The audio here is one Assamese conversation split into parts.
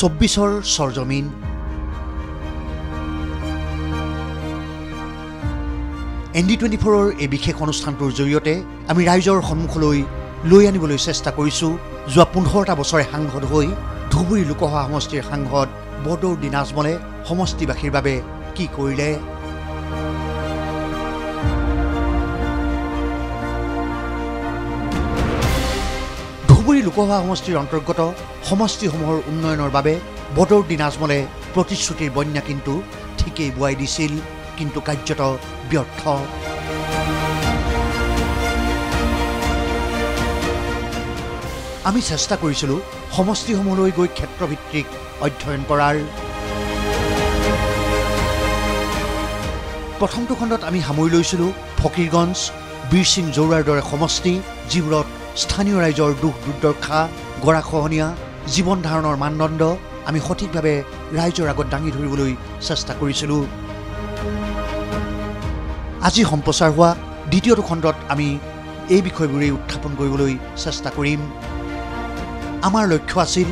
24 সৰজমিন ND24 এই বিশেষ অনুষ্ঠানটোৰ জৰিয়তে আমি ৰাইজৰ সন্মুখলৈ লৈ আনিবলৈ চেষ্টা কৰিছোঁ যোৱা 15টা বছৰে সাংসদ হৈ ধুবুৰী লোকসভা সমষ্টিৰ সাংসদ বদৰুদ্দিন নাজমলে সমষ্টিবাসীৰ বাবে কি কৰিলে ধুবুৰী লোকসভা সমষ্টিৰ অন্তৰ্গত সমষ্টিসমূহৰ উন্নয়নৰ বাবে বদৰুদ্দিন নাজমলে প্ৰতিশ্ৰুতিৰ বন্যা কিন্তু ঠিকেই বুৱাই দিছিল কিন্তু কাৰ্যত ব্যৰ্থ আমি চেষ্টা কৰিছিলোঁ সমষ্টিসমূহলৈ গৈ ক্ষেত্ৰভিত্তিক অধ্যয়ন কৰাৰ প্ৰথমটো খণ্ডত আমি সামৰি লৈছিলোঁ ফকীৰগঞ্জ বীৰসিং জৌৰাৰ দৰে সমষ্টি যিবোৰত স্থানীয় ৰাইজৰ দুখ দুৰ্দশা গৰাখহনীয়া জীৱন ধাৰণৰ মানদণ্ড আমি সঠিকভাৱে ৰাইজৰ আগত দাঙি ধৰিবলৈ চেষ্টা কৰিছিলোঁ আজি সম্প্ৰচাৰ হোৱা দ্বিতীয়টো খণ্ডত আমি এই বিষয়বোৰেই উত্থাপন কৰিবলৈ চেষ্টা কৰিম আমাৰ লক্ষ্য আছিল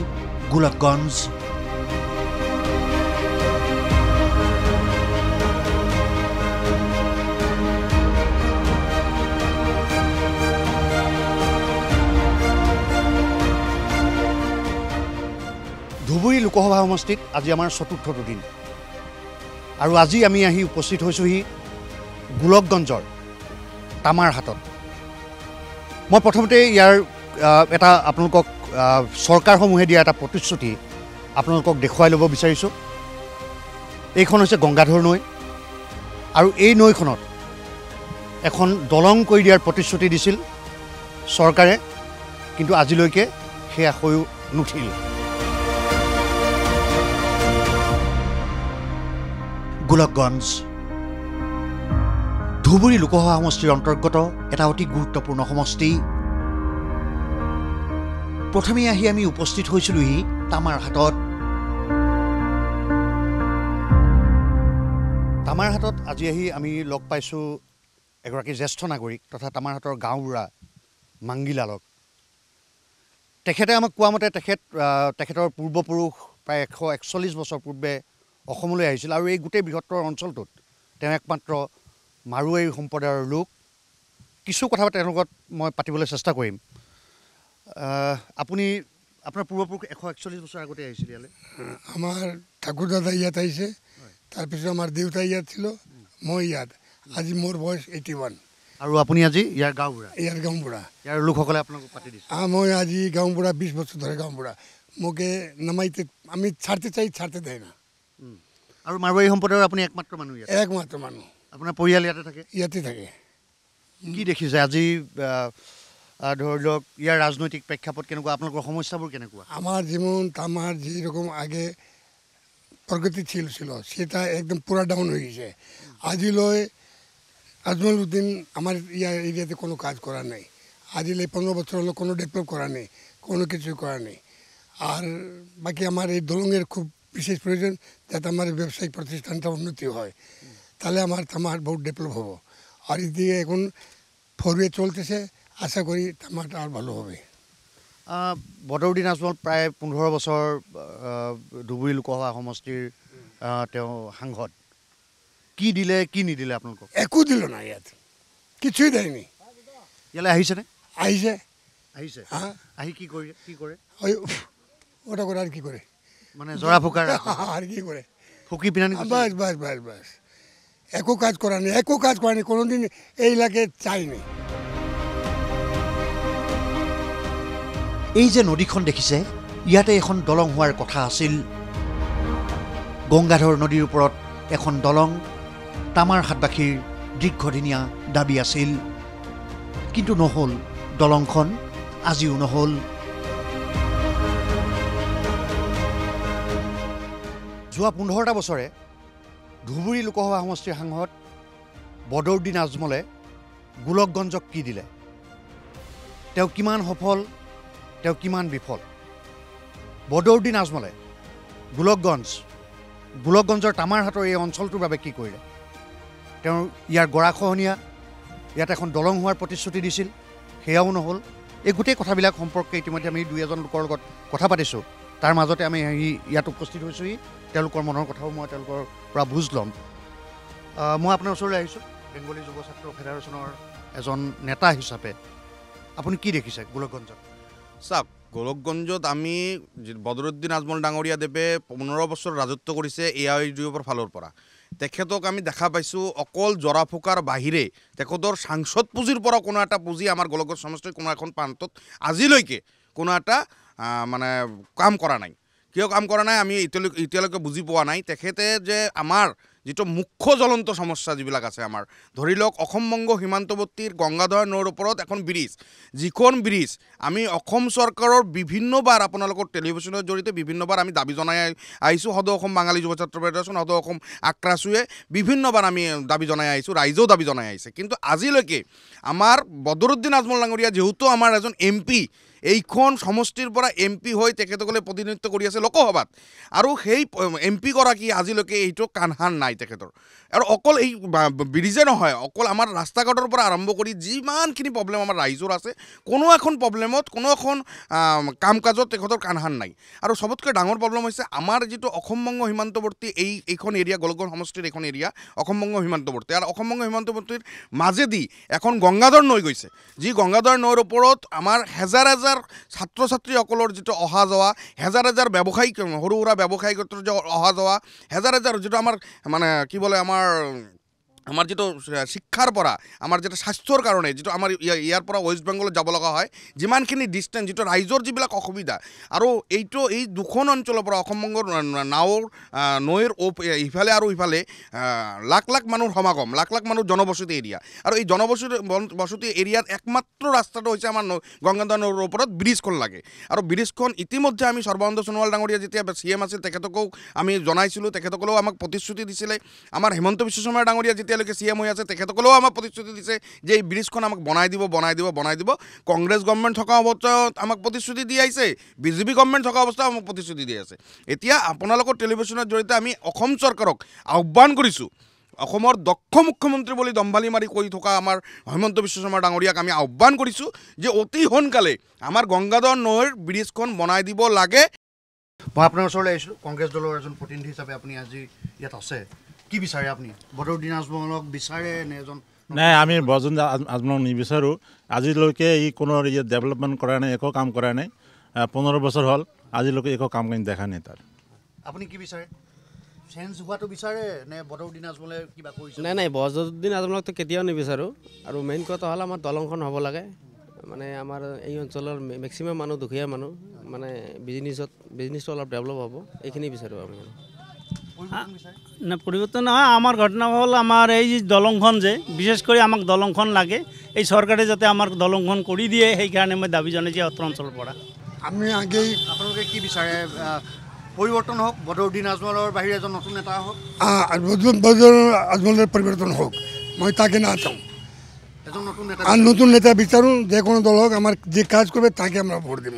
গোলকগঞ্জ ধুবুৰী লোকসভা সমষ্টিত আজি আমাৰ চতুৰ্থটো দিন আৰু আজি আমি আহি উপস্থিত হৈছোঁহি গোলকগঞ্জৰ তামাৰহাটত মই প্ৰথমতে ইয়াৰ এটা আপোনালোকক চৰকাৰসমূহে দিয়া এটা প্ৰতিশ্ৰুতি আপোনালোকক দেখুৱাই ল'ব বিচাৰিছোঁ এইখন হৈছে গংগাধৰ নৈ আৰু এই নৈখনত এখন দলং কৰি দিয়াৰ প্ৰতিশ্ৰুতি দিছিল চৰকাৰে কিন্তু আজিলৈকে সেয়া হৈও নুঠিল গোলকগঞ্জ ধুবুৰী লোকসভা সমষ্টিৰ অন্তৰ্গত এটা অতি গুৰুত্বপূৰ্ণ সমষ্টি প্ৰথমে আহি আমি উপস্থিত হৈছিলোহি তামাৰহাটত আজি আহি আমি লগ পাইছোঁ এগৰাকী জ্যেষ্ঠ নাগৰিক তথা তামাৰহাটৰ গাঁওবুঢ়া মাংগীলালক তেখেতে আমাক কোৱা মতে তেখেতৰ পূৰ্বপুৰুষ প্ৰায় 141 বছৰ পূৰ্বে অসমলৈ আহিছিল আৰু এই গোটেই বৃহত্তৰ অঞ্চলটোত তেওঁ একমাত্ৰ মাৰোৱাৰী সম্প্ৰদায়ৰ লোক কিছু কথা তেওঁৰ লগত মই পাতিবলৈ চেষ্টা কৰিম আপুনি আপোনাৰ পূৰ্বপুৰুষ 141 বছৰ আগতে আহিছিল ইয়ালৈ আমাৰ ঠাকুৰ দাদা ইয়াত আহিছে তাৰপিছত আমাৰ দেউতা ইয়াত ছিল মই ইয়াত আজি মোৰ বয়স 81 আৰু আপুনি আজি ইয়াৰ গাঁওবুঢ়া ইয়াৰ লোকসকলে আপোনাক পাতি দিছে মই আজি গাঁওবুঢ়া 20 বছৰ ধৰে গাঁওবুঢ়া মোকে নামাইতে আমি ছাড়তে দেয় না আৰু মাৰোৱাৰী সম্প্ৰদায়ৰ আপুনি একমাত্ৰ মানুহ আপোনাৰ পৰিয়াল ইয়াতে থাকে কি দেখিছে আজি ধৰি লওক ইয়াৰ ৰাজনৈতিক প্ৰেক্ষাপট কেনেকুৱা আপোনালোকৰ সমস্যাবোৰ কেনেকুৱা আমার যেমন তামার যেরকম আগে প্রগতি ছিল সেটা একদম পুরা ডাউন হয়ে গেছে আজিলৈ আজমল উদ্দিন আমার ইয়ার এরিয়াতে কোনো কাজ করা নেই আজিলৈ 15 বছর হলো কোনো ডেভেলপ করা নেই কোনো কিছু করা নেই আর বাকি আমার এই দলঙের খুব বিশেষ প্রয়োজন যাতে আমার ব্যবসায়িক প্রতিষ্ঠানটা উন্নতি হয় তাহলে আমার তামার বহুত ডেভেলপ হবো আর এদিকে এখন ফরওয়ে চলতেছে আশা করি তামারটা আর ভালো হবে বদৰুদ্দিন নাজমল প্ৰায় 15 বছৰ ধুবুৰী লোকসভা সমষ্টিৰ তেওঁ সাংসদ কি দিলে কি নিদিলে আপোনালোকক একো দিল না ইয়াত কিছুই দেয়নি ইয়ালৈ আহিছেনে আহিছে আহি কি কৰে ওই ওটা কৰে আৰ কি কৰে মানে জৰা ফুকাৰ আর কি করে ফুকি পিনানি বাস একো কাজ করা নেই কোনোদিন এই এলাকায় চাইনি এই যে নদীখন দেখিছে ইয়াতে এখন দলং হোৱাৰ কথা আছিল গংগাধৰ নদীৰ ওপৰত এখন দলং তামাৰহাটবাসীৰ দীৰ্ঘদিনীয়া দাবী আছিল কিন্তু নহ'ল দলংখন আজিও নহ'ল যোৱা 15টা বছৰে ধুবুৰী লোকসভা সমষ্টিৰ সাংসদ বদৰুদ্দিন নাজমলে গোলকগঞ্জক কি দিলে তেওঁ কিমান সফল তেওঁ কিমান বিফল বদৰুদ্দিন নাজমলে গোলকগঞ্জৰ তামাৰহাটৰ এই অঞ্চলটোৰ বাবে কি কৰিলে তেওঁ ইয়াৰ গৰাখহনীয়া ইয়াত এখন দলং হোৱাৰ প্ৰতিশ্ৰুতি দিছিল সেয়াও নহ'ল এই গোটেই কথাবিলাক সম্পৰ্কে ইতিমধ্যে আমি দুই এজন লোকৰ লগত কথা পাতিছোঁ তাৰ মাজতে আমি ইয়াত উপস্থিত হৈছোঁহি তেওঁলোকৰ মনৰ কথাও মই তেওঁলোকৰ পৰা বুজ ল'ম মই আপোনাৰ ওচৰলৈ আহিছোঁ বেংগলী যুৱ ছাত্ৰ ফেডাৰেশ্যনৰ এজন নেতা হিচাপে আপুনি কি দেখিছে গোলকগঞ্জত চাওক গোলকগঞ্জত আমি বদৰুদ্দিন আজমল ডাঙৰীয়া দেৱে 15 বছৰ ৰাজত্ব কৰিছে AIUDFৰ ফালৰ পৰা তেখেতক আমি দেখা পাইছোঁ অকল জৰা ফুকাৰ বাহিৰে তেখেতৰ সাংসদ পুঁজিৰ পৰা কোনো এটা পুঁজি আমাৰ গোলকগঞ্জ সমষ্টিৰ কোনো এখন প্ৰান্তত আজিলৈকে কোনো এটা মানে কাম কৰা নাই কিয় কাম কৰা নাই আমি এতিয়ালৈকে বুজি পোৱা নাই তেখেতে যে আমাৰ যেটো মুখ্য জ্বলন্ত সমস্যা যিবিলাক আছে আমাৰ ধৰি লওক অসম-বংগ সীমান্তৱৰ্তীৰ গংগাধৰ নৈৰ ওপৰত এখন ব্ৰিজ যিখন ব্ৰিজ আমি অসম চৰকাৰৰ বিভিন্নবাৰ আপোনালোকৰ টেলিভিছনৰ জৰিয়তে বিভিন্নবাৰ আমি দাবী জনাই আহিছোঁ সদৌ অসম বাঙালী যুৱ ছাত্ৰ ফেডাৰেশ্যন সদৌ অসম আক্ৰাছুৱে বিভিন্নবাৰ আমি দাবী জনাই আহিছোঁ ৰাইজেও দাবী জনাই আহিছে কিন্তু আজিলৈকে আমাৰ বদৰুদ্দিন আজমল ডাঙৰীয়া যেহেতু আমাৰ এজন MP এইখন সমষ্টিৰ পৰা MP হৈ তেখেতসকলে প্ৰতিনিধিত্ব কৰি আছে লোকসভাত আৰু সেই MP গৰাকী আজিলৈকে এইটো কাণসাৰ নাই তেখেতৰ আৰু অকল এই ব্ৰিজে নহয় অকল আমাৰ ৰাস্তা ঘাটৰ পৰা আৰম্ভ কৰি যিমানখিনি প্ৰব্লেম আমাৰ ৰাইজৰ আছে কোনো এখন প্ৰব্লেমত কোনো এখন কাম কাজত তেখেতৰ কাণসাৰ নাই আৰু সবতকৈ ডাঙৰ প্ৰব্লেম হৈছে আমাৰ যেটো অসম-বংগ সীমান্তৱৰ্তী এইখন এৰিয়া গোলকগঞ্জ সমষ্টিৰ এখন এৰিয়া অসম-বংগ সীমান্তৱৰ্তী আৰু অসম-বংগ সীমান্তৱৰ্তীৰ মাজেদি এখন গংগাধৰ নৈ গৈছে যি গংগাধৰ নৈৰ ওপৰত আমাৰ হেজাৰ ছাত্ৰ ছাত্ৰীসকলৰ যেটো অহা যোৱা হেজাৰ ব্যৱসায়িক সৰু সুৰা ব্যৱসায়িক অহা যোৱা হেজাৰ যেটো আমাৰ মানে কি বলে আমাৰ যেটো শিক্ষাৰ পৰা আমাৰ যেটো স্বাস্থ্যৰ কাৰণে যেটো আমাৰ ইয়াৰ পৰা ৱেষ্ট বেংগলত যাব লগা হয় যিমানখিনি ডিষ্টেঞ্চ যেটো ৰাইজৰ যিবিলাক অসুবিধা আৰু এই দুখন অঞ্চলৰ পৰা অসম-বংগৰ নাওৰ নৈৰ ইফালে আৰু ইফালে লাখ লাখ মানুহৰ সমাগম লাখ লাখ মানুহ জনবসতি এৰিয়া আৰু এই জনবসতি এৰিয়াত একমাত্ৰ ৰাস্তাটো হৈছে আমাৰ গংগাধৰ নৈৰ ওপৰত ব্ৰিজখন লাগে আৰু ব্ৰিজখন ইতিমধ্যে আমি সৰ্বানন্দ সোণোৱাল ডাঙৰীয়া যেতিয়া CM আছিল তেখেতকো আমি জনাইছিলোঁ তেখেতসকলেও আমাক প্ৰতিশ্ৰুতি দিছিলে আমাৰ হিমন্ত বিশ্ব শৰ্মা ডাঙৰীয়া যেতিয়া CM হৈ আছে তেখেতসকলেও আমাক প্ৰতিশ্ৰুতি দিছে যে এই ব্ৰিজখন আমাক বনাই দিব কংগ্ৰেছ গভৰ্ণমেণ্ট থকা অৱস্থাত আমাক প্ৰতিশ্ৰুতি দি আহিছে BJP গভৰ্ণমেণ্ট থকা অৱস্থাত আমাক প্ৰতিশ্ৰুতি দি আছে এতিয়া আপোনালোকৰ টেলিভিছনৰ জৰিয়তে আমি অসম চৰকাৰক আহ্বান কৰিছোঁ অসমৰ দক্ষ মুখ্যমন্ত্ৰী বুলি দম্ভালি মাৰি কৈ থকা আমাৰ হিমন্ত বিশ্ব শৰ্মা ডাঙৰীয়াক আমি আহ্বান কৰিছোঁ যে অতি সোনকালে আমাৰ গংগাধৰ নৈৰ ব্ৰিজখন বনাই দিব লাগে মই আপোনাৰ ওচৰলৈ আহিছোঁ কংগ্ৰেছ দলৰ এজন প্ৰতিনিধি হিচাপে আপুনি আজি ইয়াত আছে কি বিচাৰে আপুনি বদৰুদ্দিন আজমলক বিচাৰে নে এজন নাই আমি বদৰুদ্দিন আজমলক নিবিচাৰোঁ আজিলৈকে কোনো ডেভেলপমেণ্ট কৰা নাই একো কাম কৰা নাই 15 বছৰ হ'ল আজিলৈকে একো কাম কানি দেখা নাই তাৰ আপুনি কি বিচাৰে চেঞ্জ হোৱাটো বিচাৰে নে বদৰুদ্দিন আজমলে কিবা কৰিছে নাই বদৰুদ্দিন আজমলকতো কেতিয়াও নিবিচাৰোঁ আৰু মেইন কথা হ'ল আমাৰ দলংখন হ'ব লাগে মানে আমাৰ এই অঞ্চলৰ মেক্সিমাম মানুহ দুখীয়া মানুহ মানে বিজনেছটো অলপ ডেভেলপ হ'ব এইখিনি বিচাৰোঁ আমি না পরিবর্তন হয় আমার ঘটনা হল আমার এই যে দলংখন যে বিশেষ করে আমাক দলংখন লাগে এই সরকারে যাতে আমার দলংখন করে দিয়ে সেই কারণে মই দাবি জানাইছি অত্র অঞ্চল পড়া আমি আগেই আপোনালোকে কি বিচাৰে পৰিৱৰ্তন হোক বদৰুদ্দিন আজমলৰ বাহিৰে এজন নতুন নেতা হোক বদৰুদ্দিন আজমলের পরিবর্তন হোক মই তাকে না চাও এজন নতুন নেতা আর নতুন নেতা বিচারুন যে কোনো দল হোক আমার যে কাজ করবে তাকে আমরা ভোট দিব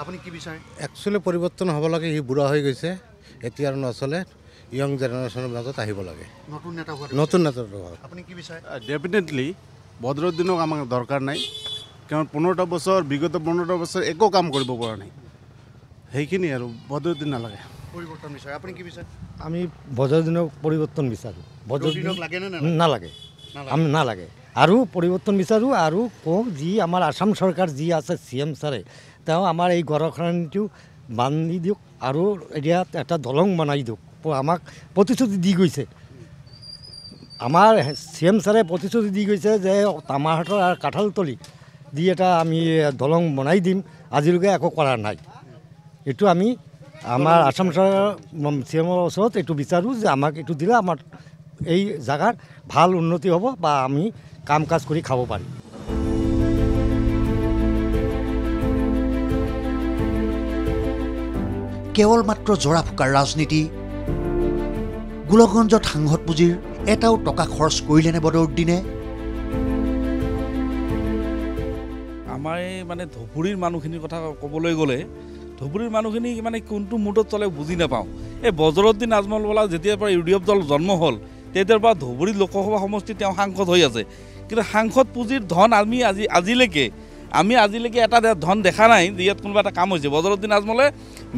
আপুনি কি বিচাৰে একচুৱেলি পৰিৱৰ্তন হ'ব লাগে সি বুঢ়া হৈ গৈছে এতিয়া আৰু নচলে ইয়ং জেনেৰেশ্যনৰ মাজত আহিব লাগে নতুন নেতা নতুন নেতা আপুনি কি বিচাৰে ডেফিনেটলি বদৰুদ্দিনক আমাক দৰকাৰ নাই কাৰণ 15টা বছৰ বিগত 15টা বছৰ একো কাম কৰিব পৰা নাই সেইখিনি আৰু বদৰুদ্দিন নালাগে পৰিৱৰ্তন বিচাৰে আপুনি কি বিচাৰে আমি বদৰুদ্দিনক পৰিৱৰ্তন বিচাৰোঁ বদৰুদ্দিনক লাগেনে নালাগে আমি নালাগে আৰু পৰিৱৰ্তন বিচাৰোঁ আৰু কওক যি আমাৰ আসাম চৰকাৰ যি আছে CM ছাৰে তেওঁ আমাৰ এই গড়খানটো বান্ধি দিয়ক আৰু ইয়াত এটা দলং বনাই দিয়ক আমাক প্ৰতিশ্ৰুতি দি গৈছে আমাৰ CM ছাৰে প্ৰতিশ্ৰুতি দি গৈছে যে তামাহাটৰ আৰু কাঁঠালতলি দি এটা আমি দলং বনাই দিম আজিলৈকে একো কৰা নাই এইটো আমি আমাৰ আসাম চৰকাৰ CMৰ ওচৰত এইটো বিচাৰোঁ যে আমাক এইটো দিলে আমাৰ এই জাগাৰ ভাল উন্নতি হ'ব বা আমি কাম কাজ কৰি খাব পাৰিম কেৱল মাত্ৰ জৰা ফুকাৰ ৰাজনীতি গোলকগঞ্জত সাংসদ পুঁজিৰ এটাও টকা খৰচ কৰিলেনে বদৰুদ্দিনে আমাৰ এই মানে ধুবুৰীৰ মানুহখিনিৰ কথা ক'বলৈ গ'লে ধুবুৰীৰ মানুহখিনি মানে কোনটো মুডত চলে বুজি নাপাওঁ এই বদৰুদ্দিন আজমল বোলা যেতিয়াৰ পৰা UDF দল জন্ম হ'ল তেতিয়াৰ পৰা ধুবুৰী লোকসভা সমষ্টিত তেওঁ সাংসদ হৈ আছে কিন্তু সাংসদ পুঁজিৰ ধন আমি আজিলৈকে আমি আজিলৈকে এটা ধন দেখা নাই যে ইয়াত কোনোবা এটা কাম হৈছে। বদৰুদ্দিন আজমলে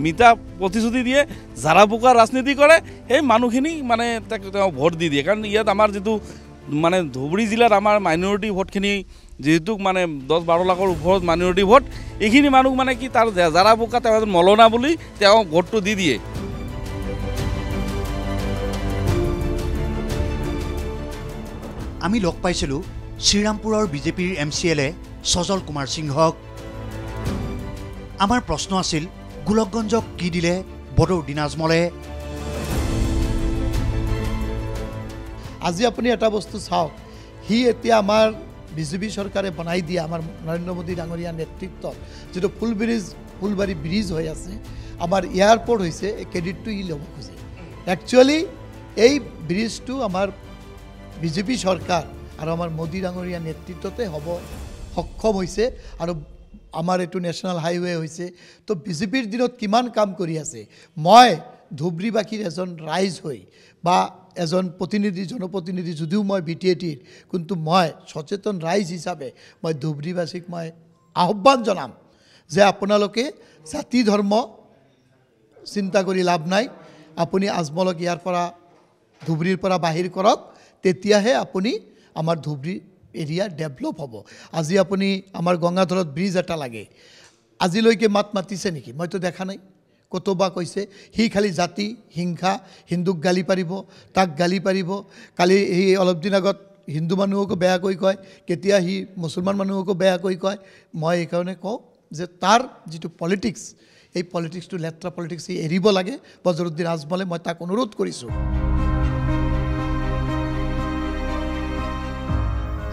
মিঠা প্ৰতিশ্ৰুতি দিয়ে, জাৰা পোকাৰ ৰাজনীতি কৰে, সেই মানুহখিনি মানে তেওঁ ভোট দি দিয়ে। কাৰণ ইয়াত আমাৰ যিটো মানে ধুবুৰী জিলাত আমাৰ মাইনৰিটি ভোটখিনি যিহেতু মানে 10-12 লাখৰ ওপৰত মাইনৰিটি ভোট, এইখিনি মানুহ মানে কি তাৰ জাৰা পোকা তেওঁ এজন মলনা বুলি তেওঁ ভোটটো দি দিয়ে। আমি লগ পাইছিলোঁ শ্ৰীৰামপুৰৰ বিজেপিৰ MCLA সজল কুমাৰ সিংহক। আমাৰ প্ৰশ্ন আছিল গোলকগঞ্জক কি দিলে বদৰুদ্দিন আজমলে। আজি আপুনি এটা বস্তু চাওক, সি এতিয়া আমাৰ বিজেপি চৰকাৰে বনাই দিয়া আমাৰ নৰেন্দ্ৰ মোদী ডাঙৰীয়াৰ নেতৃত্বত যিটো ফুলবাৰী ব্ৰিজ হৈ আছে, আমাৰ এয়াৰপৰ্ট হৈছে, এই ক্ৰেডিটটো ই ল'ব খোজে। একচুৱেলি এই ব্ৰিজটো আমাৰ বিজেপি চৰকাৰ আৰু আমাৰ মোদী ডাঙৰীয়াৰ নেতৃত্বতে হ'ব সক্ষম হৈছে, আৰু আমাৰ এইটো নেশ্যনেল হাইৱে হৈছে। তো বিজেপিৰ দিনত কিমান কাম কৰি আছে, মই ধুবুৰীবাসীৰ এজন ৰাইজ হৈ বা এজন প্ৰতিনিধি, জনপ্ৰতিনিধি, যদিও মই BTATৰ, কিন্তু মই সচেতন ৰাইজ হিচাপে মই ধুবুৰীবাসীক মই আহ্বান জনাম যে আপোনালোকে জাতি ধৰ্ম চিন্তা কৰি লাভ নাই, আপুনি আজমলক ইয়াৰ পৰা ধুবুৰীৰ পৰা বাহিৰ কৰক, তেতিয়াহে আপুনি আমাৰ ধুবুৰী এৰিয়া ডেভেলপ হ'ব। আজি আপুনি আমাৰ গংগাধৰত ব্ৰিজ এটা লাগে, আজিলৈকে মাত মাতিছে নেকি? মইতো দেখা নাই। কতবা কৈছে সি খালি জাতি হিংসা, হিন্দুক গালি পাৰিব, তাক গালি পাৰিব। কালি সি অলপ দিন আগত হিন্দু মানুহকো বেয়াকৈ কয়, কেতিয়া সি মুছলমান মানুহকো বেয়াকৈ কয়। মই এইকাৰণে কওঁ যে তাৰ যিটো পলিটিক্স, এই পলিটিক্সটো লেতেৰা পলিটিক্স সি এৰিব লাগে। বদৰুদ্দিন আজমলে মই তাক অনুৰোধ কৰিছোঁ।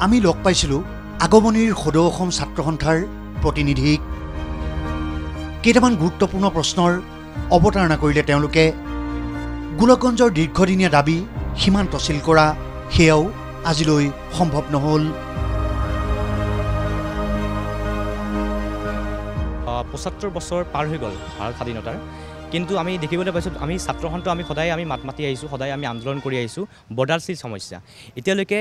আমি লগ পাইছিলোঁ আগমনীৰ সদৌ অসম ছাত্ৰ সন্থাৰ প্ৰতিনিধিক। কেইটামান গুৰুত্বপূৰ্ণ প্ৰশ্নৰ অৱতাৰণা কৰিলে তেওঁলোকে। গোলকগঞ্জৰ দীৰ্ঘদিনীয়া দাবী সীমান্ত চিল কৰা, সেয়াও আজিলৈ সম্ভৱ নহ'ল। ৭৫ বছৰ পাৰ হৈ গ'ল ভাৰত স্বাধীনতাৰ, কিন্তু আমি দেখিবলৈ পাইছোঁ আমি ছাত্ৰ সন্থ আমি সদায় আমি মাত মাতি আহিছোঁ, সদায় আমি আন্দোলন কৰি আহিছোঁ বৰ্ডাৰ চিল সমস্যা। এতিয়ালৈকে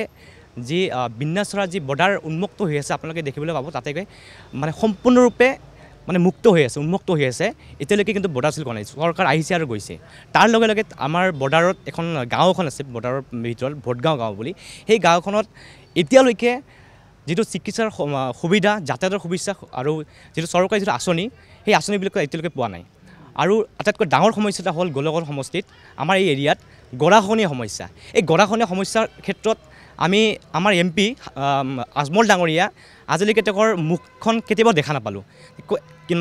যি বিন্যাচৰা যি বৰ্ডাৰ উন্মুক্ত হৈ আছে, আপোনালোকে দেখিবলৈ পাব, তাতে মানে সম্পূৰ্ণৰূপে মানে মুক্ত হৈ আছে, উন্মুক্ত হৈ আছে। এতিয়ালৈকে কিন্তু বৰ্ডাৰ চিল কৰা নাই, চৰকাৰ আহিছে আৰু গৈছে। তাৰ লগে লগে আমাৰ বৰ্ডাৰত এখন গাঁও এখন আছে, বৰ্ডাৰৰ ভিতৰত ভোটগাঁও গাঁও বুলি, সেই গাঁওখনত এতিয়ালৈকে যিটো চিকিৎসাৰ সুবিধা, যাতায়াতৰ সুবিধা আৰু যিটো চৰকাৰী যিটো আঁচনি, সেই আঁচনিবিলাক এতিয়ালৈকে পোৱা নাই। আৰু আটাইতকৈ ডাঙৰ সমস্যা এটা হ'ল গোলকগঞ্জ সমষ্টিত আমাৰ এই এৰিয়াত গৰাখহনীয়া সমস্যা। এই গৰাখহনীয়া সমস্যাৰ ক্ষেত্ৰত আমি আমাৰ MP আজমল ডাঙৰীয়া আজিলৈকে তেওঁৰ মুখখন কেতিয়াবা দেখা নাপালোঁ।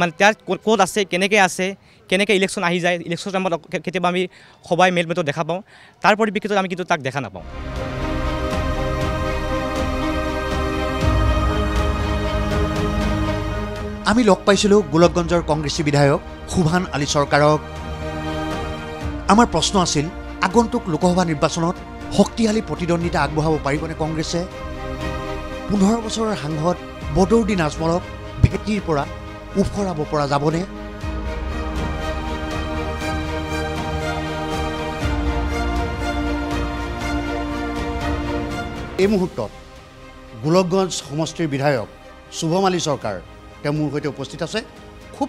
মানে তেওঁ ক'ত আছে, কেনেকৈ আছে, কেনেকৈ ইলেকশ্যন আহি যায়, ইলেকশ্যন টাইমত কেতিয়াবা আমি সবাই মেলমেটত দেখা পাওঁ, তাৰ পৰিপ্ৰেক্ষিতত আমি কিন্তু তাক দেখা নাপাওঁ। আমি লগ পাইছিলোঁ গোলকগঞ্জৰ কংগ্ৰেছী বিধায়ক সুভান আলী চৰকাৰক। আমাৰ প্ৰশ্ন আছিল আগন্তুক লোকসভা নিৰ্বাচনত শক্তিশালী প্ৰতিদ্বন্দ্বিতা আগবঢ়াব পাৰিবনে কংগ্ৰেছে? 15 বছৰৰ সাংসদ বদৰুদ্দিন আজমলক ভেটিৰ পৰা উফৰাব পৰা যাবনে? এই মুহূৰ্তত গোলকগঞ্জ সমষ্টিৰ বিধায়ক শুভম আলী চৰকাৰ তেওঁ মোৰ সৈতে উপস্থিত আছে। খুব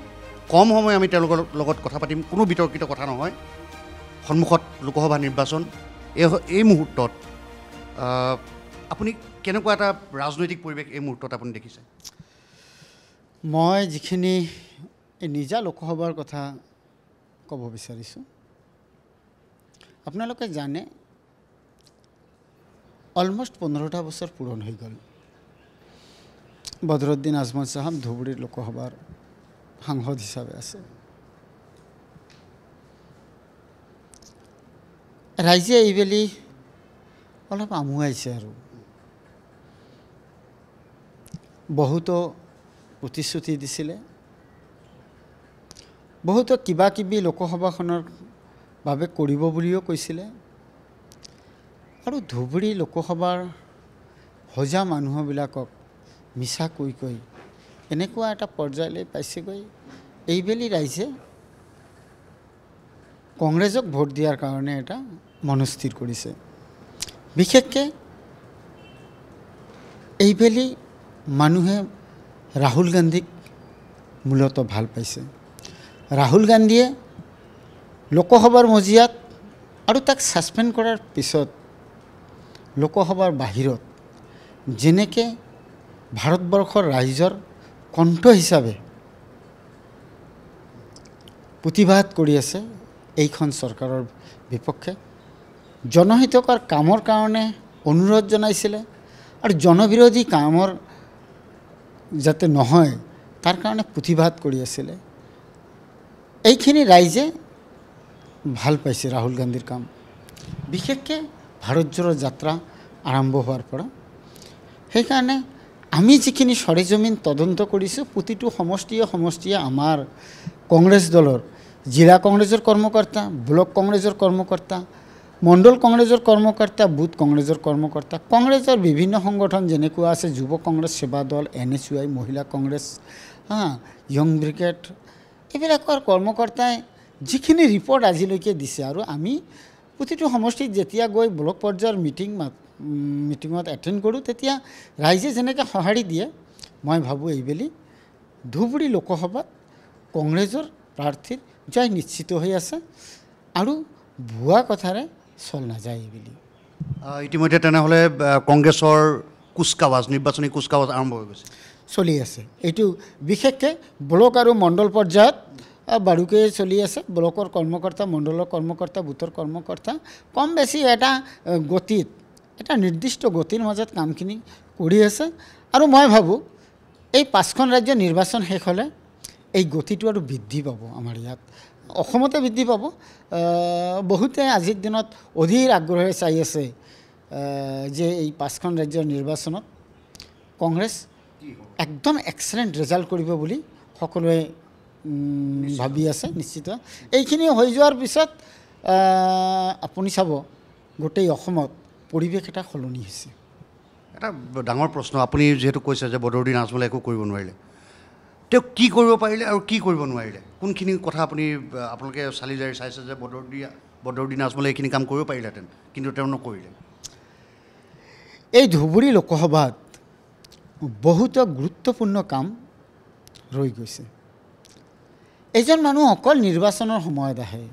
কম সময় আমি তেওঁলোকৰ লগত কথা পাতিম, কোনো বিতৰ্কিত কথা নহয়। সন্মুখত লোকসভা নিৰ্বাচন, এই মুহূৰ্তত আপুনি কেনেকুৱা এটা ৰাজনৈতিক পৰিৱেশ এই মুহূৰ্তত আপুনি দেখিছে? মই যিখিনি নিজা লোকসভাৰ কথা ক'ব বিচাৰিছোঁ, আপোনালোকে জানে অলমষ্ট 15টা বছৰ পূৰণ হৈ গ'ল বদৰুদ্দিন আজমল চাহাব ধুবুৰীৰ লোকসভাৰ সাংসদ হিচাপে আছে। ৰাইজে এইবেলি অলপ আমুৱাইছে আৰু বহুতো প্ৰতিশ্ৰুতি দিছিলে, বহুতো কিবা কিবি লোকসভাখনৰ বাবে কৰিব বুলিও কৈছিলে, আৰু ধুবুৰী লোকসভাৰ সজা মানুহবিলাকক মিছা কৈ কৈ এনেকুৱা এটা পৰ্যায়লৈ পাইছেগৈ। এইবেলি ৰাইজে কংগ্ৰেছক ভোট দিয়াৰ কাৰণে এটা মনস্থিৰ কৰিছে। বিশেষকৈ এইবেলি মানুহে ৰাহুল গান্ধীক মূলত ভাল পাইছে। ৰাহুল গান্ধীয়ে লোকসভাৰ মজিয়াত আৰু তাক ছাছপেণ্ড কৰাৰ পিছত লোকসভাৰ বাহিৰত যেনেকৈ ভাৰতবৰ্ষৰ ৰাইজৰ কণ্ঠ হিচাপে প্ৰতিবাদ কৰি আছে এইখন চৰকাৰৰ বিপক্ষে, জনহিতকৰ কামৰ কাৰণে অনুৰোধ জনাইছিলে আৰু জনবিৰোধী কামৰ যাতে নহয় তাৰ কাৰণে প্ৰতিবাদ কৰি আছিলে। এইখিনি ৰাইজে ভাল পাইছে ৰাহুল গান্ধীৰ কাম, বিশেষকৈ ভাৰত জোড়ো যাত্ৰা আৰম্ভ হোৱাৰ পৰা। সেইকাৰণে আমি যিখিনি সৰেজমিন তদন্ত কৰিছোঁ, প্ৰতিটো সমষ্টিয়ে আমাৰ কংগ্ৰেছ দলৰ জিলা কংগ্ৰেছৰ কৰ্মকৰ্তা, ব্লক কংগ্ৰেছৰ কৰ্মকৰ্তা, মণ্ডল কংগ্ৰেছৰ কৰ্মকৰ্তা, বুথ কংগ্ৰেছৰ কৰ্মকৰ্তা, কংগ্ৰেছৰ বিভিন্ন সংগঠন যেনেকুৱা আছে যুৱ কংগ্ৰেছ, সেৱা দল, NSUI, মহিলা কংগ্ৰেছ, য়ং ব্ৰিগেড, এইবিলাকৰ কৰ্মকৰ্তাই যিখিনি ৰিপৰ্ট আজিলৈকে দিছে, আৰু আমি প্ৰতিটো সমষ্টিত যেতিয়া গৈ ব্লক পৰ্যায়ৰ মিটিঙত এটেণ্ড কৰোঁ, তেতিয়া ৰাইজে যেনেকৈ সঁহাৰি দিয়ে, মই ভাবোঁ এইবেলি ধুবুৰী লোকসভাত কংগ্ৰেছৰ প্ৰাৰ্থীৰ জয় নিশ্চিত হৈ আছে আৰু ভুৱা কথাৰে চল নাযায় এইবেলি। ইতিমধ্যে তেনেহ'লে কংগ্ৰেছৰ কুচকাৱাজ, নিৰ্বাচনী কুচকাৱাজ আৰম্ভ হৈ গৈছে, চলি আছে। এইটো বিশেষকৈ ব্লক আৰু মণ্ডল পৰ্যায়ত বাৰুকৈ চলি আছে। ব্লকৰ কৰ্মকৰ্তা, মণ্ডলৰ কৰ্মকৰ্তা, বুথৰ কৰ্মকৰ্তা কম বেছি এটা গতিত, এটা নিৰ্দিষ্ট গতিৰ মাজত কামখিনি কৰি আছে। আৰু মই ভাবোঁ এই 5খন ৰাজ্য নিৰ্বাচন শেষ হ'লে এই গতিটো আৰু বৃদ্ধি পাব। আমাৰ ইয়াত অসমতে বৃদ্ধি পাব। বহুতে আজিৰ দিনত অধীৰ আগ্ৰহেৰে চাই আছে যে এই 5খন ৰাজ্যৰ নিৰ্বাচনত কংগ্ৰেছ একদম এক্সেলেণ্ট ৰিজাল্ট কৰিব বুলি সকলোৱে ভাবি আছে নিশ্চিত। এইখিনি হৈ যোৱাৰ পিছত আপুনি চাব গোটেই অসমত পৰিৱেশ এটা সলনি হৈছে। এটা ডাঙৰ প্ৰশ্ন, আপুনি যিহেতু কৈছে যে বদৰুদ্দিন আজমলে একো কৰিব নোৱাৰিলে, তেওঁ কি কৰিব পাৰিলে আৰু কি কৰিব নোৱাৰিলে, কোনখিনি কথা আপোনালোকে চালি জাৰি চাইছে যে বদৰুদ্দিন আজমলে এইখিনি কাম কৰিব পাৰিলেহেঁতেন কিন্তু তেওঁ নকৰিলে? এই ধুবুৰী লোকসভাত বহুতো গুৰুত্বপূৰ্ণ কাম ৰৈ গৈছে। এজন মানুহ অকল নিৰ্বাচনৰ সময়ত আহে,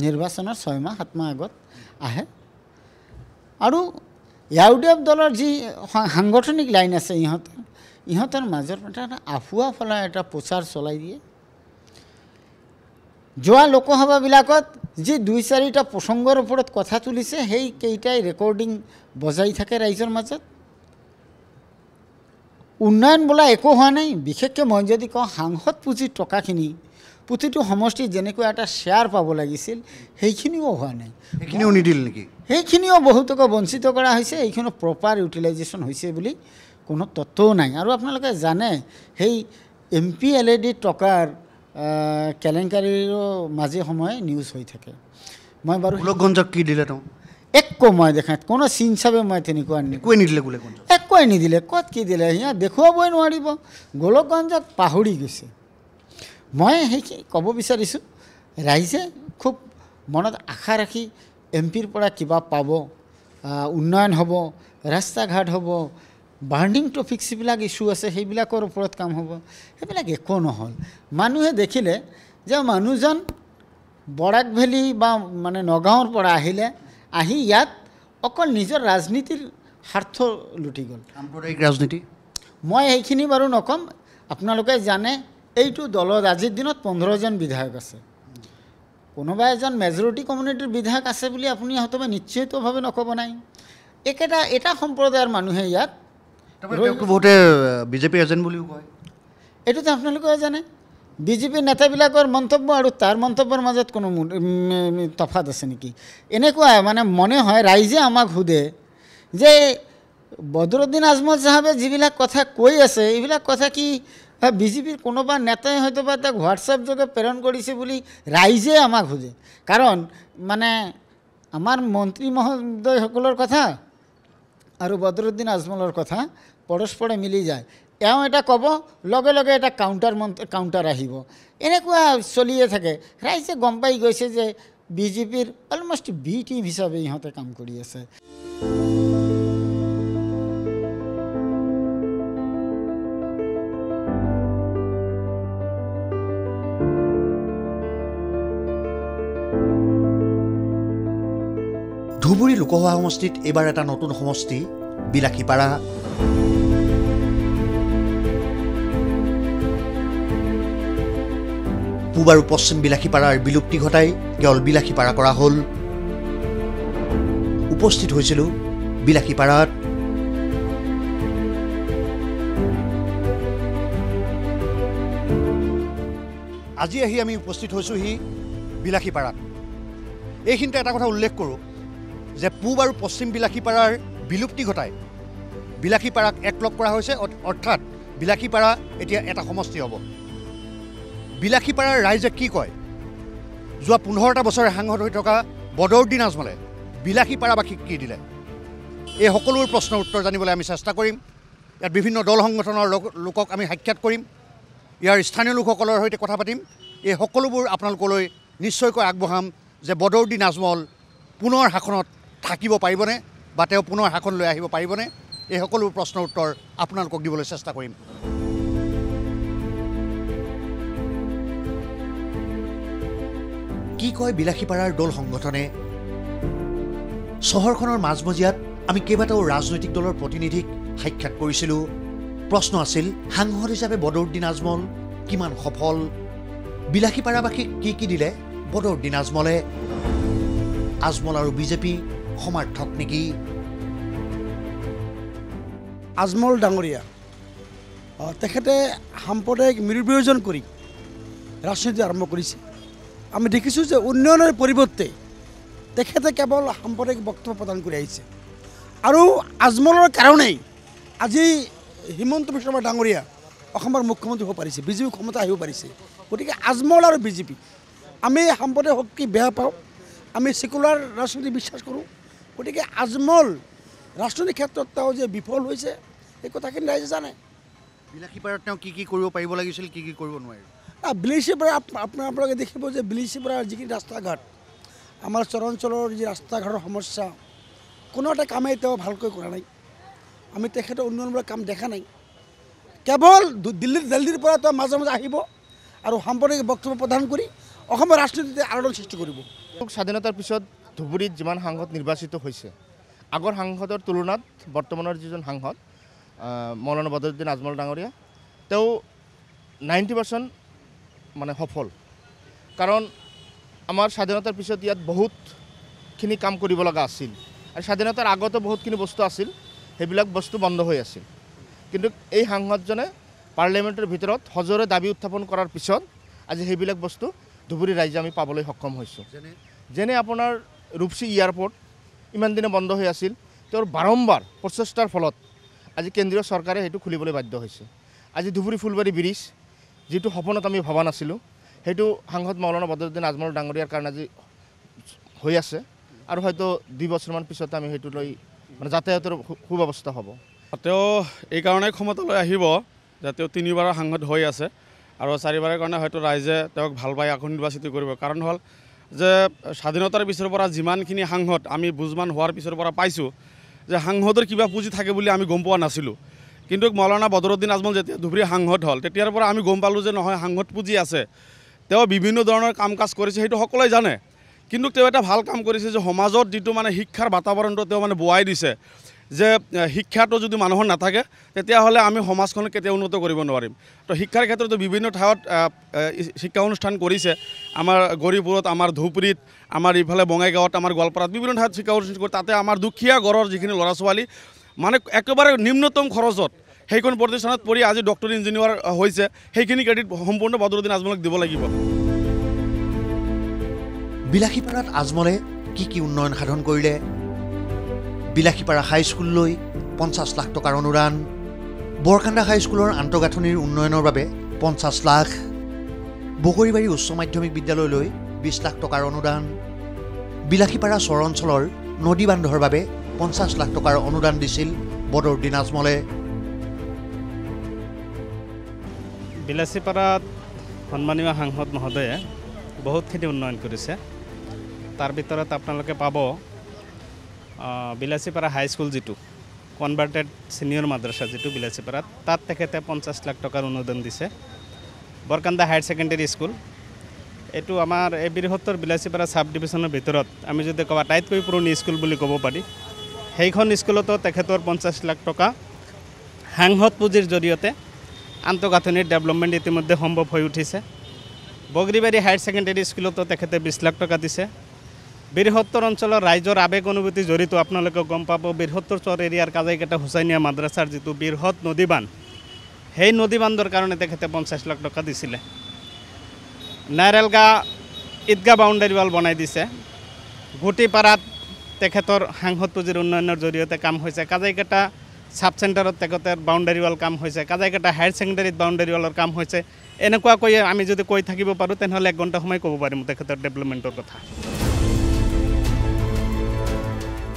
নিৰ্বাচনৰ 6 মাহ 7 মাহ আগত আহে, আৰু UDF দলৰ যি সাংগঠনিক লাইন আছে ইহঁতৰ মাজৰ এটা আফুৱা ফলা এটা প্ৰচাৰ চলাই দিয়ে। যোৱা লোকসভাবিলাকত যি 2-4টা প্ৰসংগৰ ওপৰত কথা তুলিছে, সেইকেইটাই ৰেকৰ্ডিং বজাই থাকে ৰাইজৰ মাজত। উন্নয়ন বোলা একো হোৱা নাই। বিশেষকৈ মই যদি কওঁ, সাংসদ পুঁজিৰ টকাখিনি প্ৰতিটো সমষ্টিত যেনেকৈ এটা শ্বেয়াৰ পাব লাগিছিল, সেইখিনিও হোৱা নাই। সেইখিনিও নিদিল নেকি? সেইখিনিও বহুতকে বঞ্চিত কৰা হৈছে। এইখিনি প্ৰপাৰ ইউটিলাইজেশ্যন হৈছে বুলি কোনো তত্ত্বও নাই। আৰু আপোনালোকে জানে সেই MP LED টকাৰ কেলেংকাৰীৰো মাজে সময়ে নিউজ হৈ থাকে। মই বাৰু গোলকগঞ্জক কি দিলে তেওঁ? একো মই দেখাত কোনো চিন চাবে মই তেনেকুৱা একোৱে নিদিলে। গোলকগঞ্জক একোৱে নিদিলে। ক'ত কি দিলে সিহঁত দেখুৱাবই নোৱাৰিব। গোলকগঞ্জক পাহৰি গৈছে। মই সেইখিনি ক'ব বিচাৰিছোঁ, ৰাইজে খুব মনত আশা ৰাখি MPৰ পৰা কিবা পাব, উন্নয়ন হ'ব, ৰাস্তা ঘাট হ'ব, বাৰ্ণিং টপিকছ যিবিলাক ইছ্যু আছে সেইবিলাকৰ ওপৰত কাম হ'ব, সেইবিলাক একো নহ'ল। মানুহে দেখিলে যে মানুহজন বৰাক ভেলী বা মানে নগাঁৱৰ পৰা আহি ইয়াত অকল নিজৰ ৰাজনীতিৰ স্বাৰ্থ লুটি গ'ল। সাম্প্ৰদায়িক ৰাজনীতি মই সেইখিনি বাৰু নক'ম। আপোনালোকে জানে এইটো দলত আজিৰ দিনত 15জন বিধায়ক আছে। কোনোবা এজন মেজৰিটি কমিউনিটিৰ বিধায়ক আছে বুলি আপুনি হয়তো নিশ্চিতভাৱে নক'ব নাই। এটা সম্প্ৰদায়ৰ মানুহে ইয়াত বহুতে বিজেপি এজেণ্ট বুলিও কয়। এইটোতো আপোনালোকেও জানে। বিজেপিৰ নেতাবিলাকৰ মন্তব্য আৰু তাৰ মন্তব্যৰ মাজত কোনো তফাত আছে নেকি? এনেকুৱা মানে মনে হয় ৰাইজে আমাক সোধে যে বদৰুদ্দিন আজমল চাহাবে যিবিলাক কথা কৈ আছে, এইবিলাক কথা কি বিজেপিৰ কোনোবা নেতাই হয়তো বা তাক হোৱাটছআপ যোগে প্ৰেৰণ কৰিছে বুলি ৰাইজে আমাক সোধে। কাৰণ মানে আমাৰ মন্ত্ৰী মহোদয়সকলৰ কথা আৰু বদৰুদ্দিন আজমলৰ কথা পৰস্পৰে মিলি যায়। এওঁ এটা ক'ব, লগে লগে এটা কাউণ্টাৰ আহিব। এনেকুৱা চলিয়ে থাকে। ৰাইজে গম পাই গৈছে যে বিজেপিৰ অলমষ্ট বি টিম হিচাপে ইহঁতে কাম কৰি আছে। ধুবুৰী লোকসভা সমষ্টিত এইবাৰ এটা নতুন সমষ্টি বিলাসীপাৰা। পূব আৰু পশ্চিম বিলাসীপাৰাৰ বিলুপ্তি ঘটাই কেৱল বিলাসীপাৰা কৰা হ'ল। উপস্থিত হৈছিলোঁ বিলাসীপাৰাত। আজি আহি আমি উপস্থিত হৈছোঁহি বিলাসীপাৰাত। এইখিনিতে এটা কথা উল্লেখ কৰোঁ যে পূব আৰু পশ্চিম বিলাসীপাৰাৰ বিলুপ্তি ঘটাই বিলাসীপাৰাক একলগ কৰা হৈছে, অৰ্থাৎ বিলাসীপাৰা এতিয়া এটা সমষ্টি হ'ব। বিলাসীপাৰাৰ ৰাইজে কি কয়? যোৱা 15টা বছৰে সাংসদ হৈ থকা বদৰুদ্দিন আজমলে বিলাসীপাৰাবাসীক কি দিলে? এই সকলোৰ প্ৰশ্নৰ উত্তৰ জানিবলৈ আমি চেষ্টা কৰিম। ইয়াত বিভিন্ন দল সংগঠনৰ লোকক আমি সাক্ষাৎ কৰিম, ইয়াৰ স্থানীয় লোকসকলৰ সৈতে কথা পাতিম। এই সকলোবোৰ আপোনালোকলৈ নিশ্চয়কৈ আগবঢ়াম যে বদৰুদ্দিন আজমল পুনৰ শাসনত থাকিব পাৰিবনে বা তেওঁ পুনৰ শাসন লৈ আহিব পাৰিবনে? এই সকলো প্ৰশ্নৰ উত্তৰ আপোনালোকক দিবলৈ চেষ্টা কৰিম। কি কয় বিলাসীপাৰাৰ দল সংগঠনে? চহৰখনৰ মাজমজিয়াত আমি কেইবাটাও ৰাজনৈতিক দলৰ প্ৰতিনিধিক সাক্ষাৎ কৰিছিলোঁ। প্ৰশ্ন আছিল, সাংসদ হিচাপে বদৰুদ্দিন আজমল কিমান সফল? বিলাসীপাৰাবাসীক কি দিলে বদৰুদ্দিন আজমলে? আজমল আৰু বিজেপি সমাৰ্থক নেকি? আজমল ডাঙৰীয়া তেখেতে সাম্প্ৰদায়িক নিৰ্বাচন কৰি ৰাজনীতি আৰম্ভ কৰিছে। আমি দেখিছোঁ যে উন্নয়নৰ পৰিৱৰ্তে তেখেতে কেৱল সাম্প্ৰদায়িক বক্তব্য প্ৰদান কৰি আহিছে। আৰু আজমলৰ কাৰণেই আজি হিমন্ত বিশ্ব শৰ্মা ডাঙৰীয়া অসমৰ মুখ্যমন্ত্ৰী হ'ব পাৰিছে, বিজেপি ক্ষমতা আহিব পাৰিছে। গতিকে আজমল আৰু বিজেপি, আমি সাম্প্ৰদায়িক শক্তি বেয়া পাওঁ, আমি ছেকুলাৰ ৰাজনীতি বিশ্বাস কৰোঁ। গতিকে আজমল ৰাজনৈতিক ক্ষেত্ৰত তেওঁ যে বিফল হৈছে এই কথাখিনি ৰাইজে জানে। বিলাসীপাৰাত তেওঁ কি কৰিব পাৰিব লাগিছিল, কি কৰিব নোৱাৰিব? বিলাসীপাৰা আপোনালোকে দেখিব যে বিলাসীপাৰাৰ যিখিনি ৰাস্তা ঘাট, আমাৰ চৰাঞ্চলৰ যি ৰাস্তা ঘাটৰ সমস্যা, কোনো এটা কামেই তেওঁ ভালকৈ কৰা নাই। আমি তেখেতৰ উন্নয়নমূলক কাম দেখা নাই। কেৱল দিল্লীৰ পৰা তেওঁ মাজে মাজে আহিব আৰু সাম্প্ৰদায়িক বক্তব্য প্ৰদান কৰি অসমৰ ৰাজনীতিতে আলোড়ন সৃষ্টি কৰিব। স্বাধীনতাৰ পিছত ধুবুৰীত যিমান সাংসদ নিৰ্বাচিত হৈছে, আগৰ সাংসদৰ তুলনাত বৰ্তমানৰ যিজন সাংসদ মৌলানা বদৰুদ্দিন আজমল ডাঙৰীয়া, তেওঁ 90% মানে সফল। কাৰণ আমাৰ স্বাধীনতাৰ পিছত ইয়াত বহুতখিনি কাম কৰিব লগা আছিল আৰু স্বাধীনতাৰ আগতো বহুতখিনি বস্তু আছিল, সেইবিলাক বস্তু বন্ধ হৈ আছিল। কিন্তু এই সাংসদজনে পাৰ্লিয়ামেণ্টৰ ভিতৰত সজোৰে দাবী উত্থাপন কৰাৰ পিছত আজি সেইবিলাক বস্তু ধুবুৰী ৰাইজে আমি পাবলৈ সক্ষম হৈছোঁ। যেনে আপোনাৰ ৰূপসী এয়াৰপৰ্ট ইমান দিনে বন্ধ হৈ আছিল, তেওঁৰ বাৰম্বাৰ প্ৰচেষ্টাৰ ফলত আজি কেন্দ্ৰীয় চৰকাৰে সেইটো খুলিবলৈ বাধ্য হৈছে। আজি ধুবুৰী ফুলবাৰী ব্ৰিজ, যিটো সপোনত আমি ভবা নাছিলোঁ, সেইটো সাংসদ মৌলানা বদৰুদ্দিন আজমল ডাঙৰীয়াৰ কাৰণে আজি হৈ আছে আৰু হয়তো 2 বছৰমান পিছতে আমি সেইটো লৈ মানে যাতায়াতৰ সুব্যৱস্থা হ'ব। তেওঁ এইকাৰণেই ক্ষমতালৈ আহিব যে তেওঁ 3বাৰৰ সাংসদ হৈ আছে আৰু 4বাৰৰ কাৰণে হয়তো ৰাইজে তেওঁক ভাল পাই আকৌ নিৰ্বাচিত কৰিব। কাৰণ হ'ল যে স্বাধীনতাৰ পিছৰ পৰা যিমানখিনি সাংসদ আমি বুজমান হোৱাৰ পিছৰ পৰা পাইছোঁ যে সাংসদৰ কিবা পুঁজি থাকে বুলি আমি গম পোৱা নাছিলোঁ। কিন্তু মৌলানা বদৰুদ্দিন আজমল যেতিয়া ধুবুৰী সাংসদ হ'ল, তেতিয়াৰ পৰা আমি গম পালোঁ যে নহয়, সাংসদ পুঁজি আছে। তেওঁ বিভিন্ন ধৰণৰ কাম কাজ কৰিছে, সেইটো সকলোৱে জানে। কিন্তু তেওঁ এটা ভাল কাম কৰিছে যে সমাজত যিটো মানে শিক্ষাৰ বাতাবৰণটো তেওঁ মানে বোৱাই দিছে, যে শিক্ষাটো যদি মানুহৰ নাথাকে তেতিয়াহ'লে আমি সমাজখন কেতিয়াও উন্নত কৰিব নোৱাৰিম। তো শিক্ষাৰ ক্ষেত্ৰতো বিভিন্ন ঠাইত শিক্ষা অনুষ্ঠান কৰিছে। আমাৰ গৌৰীপুৰত, আমাৰ ধুবুৰীত, আমাৰ ইফালে বঙাইগাঁৱত, আমাৰ গোৱালপাৰাত বিভিন্ন ঠাইত শিক্ষা অনুষ্ঠান কৰি তাতে আমাৰ দুখীয়া ঘৰৰ যিখিনি ল'ৰা ছোৱালী মানে একেবাৰে নিম্নতম খৰচত সেইখন প্ৰতিষ্ঠানত পঢ়ি আজি ডক্টৰ ইঞ্জিনিয়াৰ হৈছে, সেইখিনি ক্ৰেডিট সম্পূৰ্ণ বদৰুদ্দিন আজমলক দিব লাগিব। বিলাসীপাৰাত আজমলে কি উন্নয়ন সাধন কৰিলে? বিলাসীপাৰা হাইস্কুললৈ 50 লাখ টকাৰ অনুদান, বৰকান্দা হাইস্কুলৰ আন্তঃগাঁথনিৰ উন্নয়নৰ বাবে 50 লাখ, বগৰীবাৰী উচ্চ মাধ্যমিক বিদ্যালয়লৈ 20 লাখ টকাৰ অনুদান, বিলাসীপাৰা চৰ অঞ্চলৰ নদী বান্ধৰ বাবে 50 লাখ টকাৰ অনুদান দিছিল বদৰুদ্দিন আজমলে। বিলাসীপাৰাত সন্মানীয় সাংসদ মহোদয়ে বহুতখিনি উন্নয়ন কৰিছে। তাৰ ভিতৰত আপোনালোকে পাব বিলাসীপাৰা হাইস্কুল, যিটো কনভাৰ্টেড ছিনিয়ৰ মাদ্ৰাছা যিটো বিলাসীপাৰাত, তাত তেখেতে 50 লাখ টকাৰ অনুদান দিছে। বৰকান্দা হায়াৰ ছেকেণ্ডেৰী স্কুল, এইটো আমাৰ এই বৃহত্তৰ বিলাসীপাৰা সাব ডিভিজনৰ ভিতৰত আমি যদি কওঁ আটাইতকৈ পুৰণি স্কুল বুলি ক'ব পাৰি। সেইখন স্কুলতো তেখেতৰ 50 লাখ টকা সাংসদ পুঁজিৰ জৰিয়তে আন্তঃগাঁথনিৰ ডেভেলপমেণ্ট ইতিমধ্যে সম্ভৱ হৈ উঠিছে। বগৰীবাৰী হায়াৰ ছেকেণ্ডেৰী স্কুলতো তেখেতে 20 লাখ টকা দিছে। বৃহত্তৰ অঞ্চলৰ ৰাইজৰ আৱেগ অনুভূতি জড়িত আপোনালোকে গম পাব। বৃহত্তৰ চৰ এৰিয়াৰ কাজাইকেটা হুচাইনিয়া মাদ্ৰাছাৰ যিটো বৃহৎ নদীবান্ধ, সেই নদীবান্ধৰ কাৰণে তেখেতে 50 লাখ টকা দিছিলে। নাইৰেলগা ঈদগাহ বাউণ্ডাৰী ৱাল বনাই দিছে। গুটিপাৰাত তেখেতৰ সাংসদ পুঁজিৰ উন্নয়নৰ জৰিয়তে কাম হৈছে। কাজাইকেটা সাব চেণ্টাৰত তেখেতৰ বাউণ্ডাৰী ৱাল কাম হৈছে। কাজাইকেটা হায়াৰ ছেকেণ্ডেৰীত বাউণ্ডাৰী ৱালৰ কাম হৈছে। এনেকুৱাকৈ আমি যদি কৈ থাকিব পাৰোঁ তেনেহ'লে 1 ঘণ্টা সময় ক'ব পাৰিম তেখেতৰ ডেভেলপমেণ্টৰ কথা।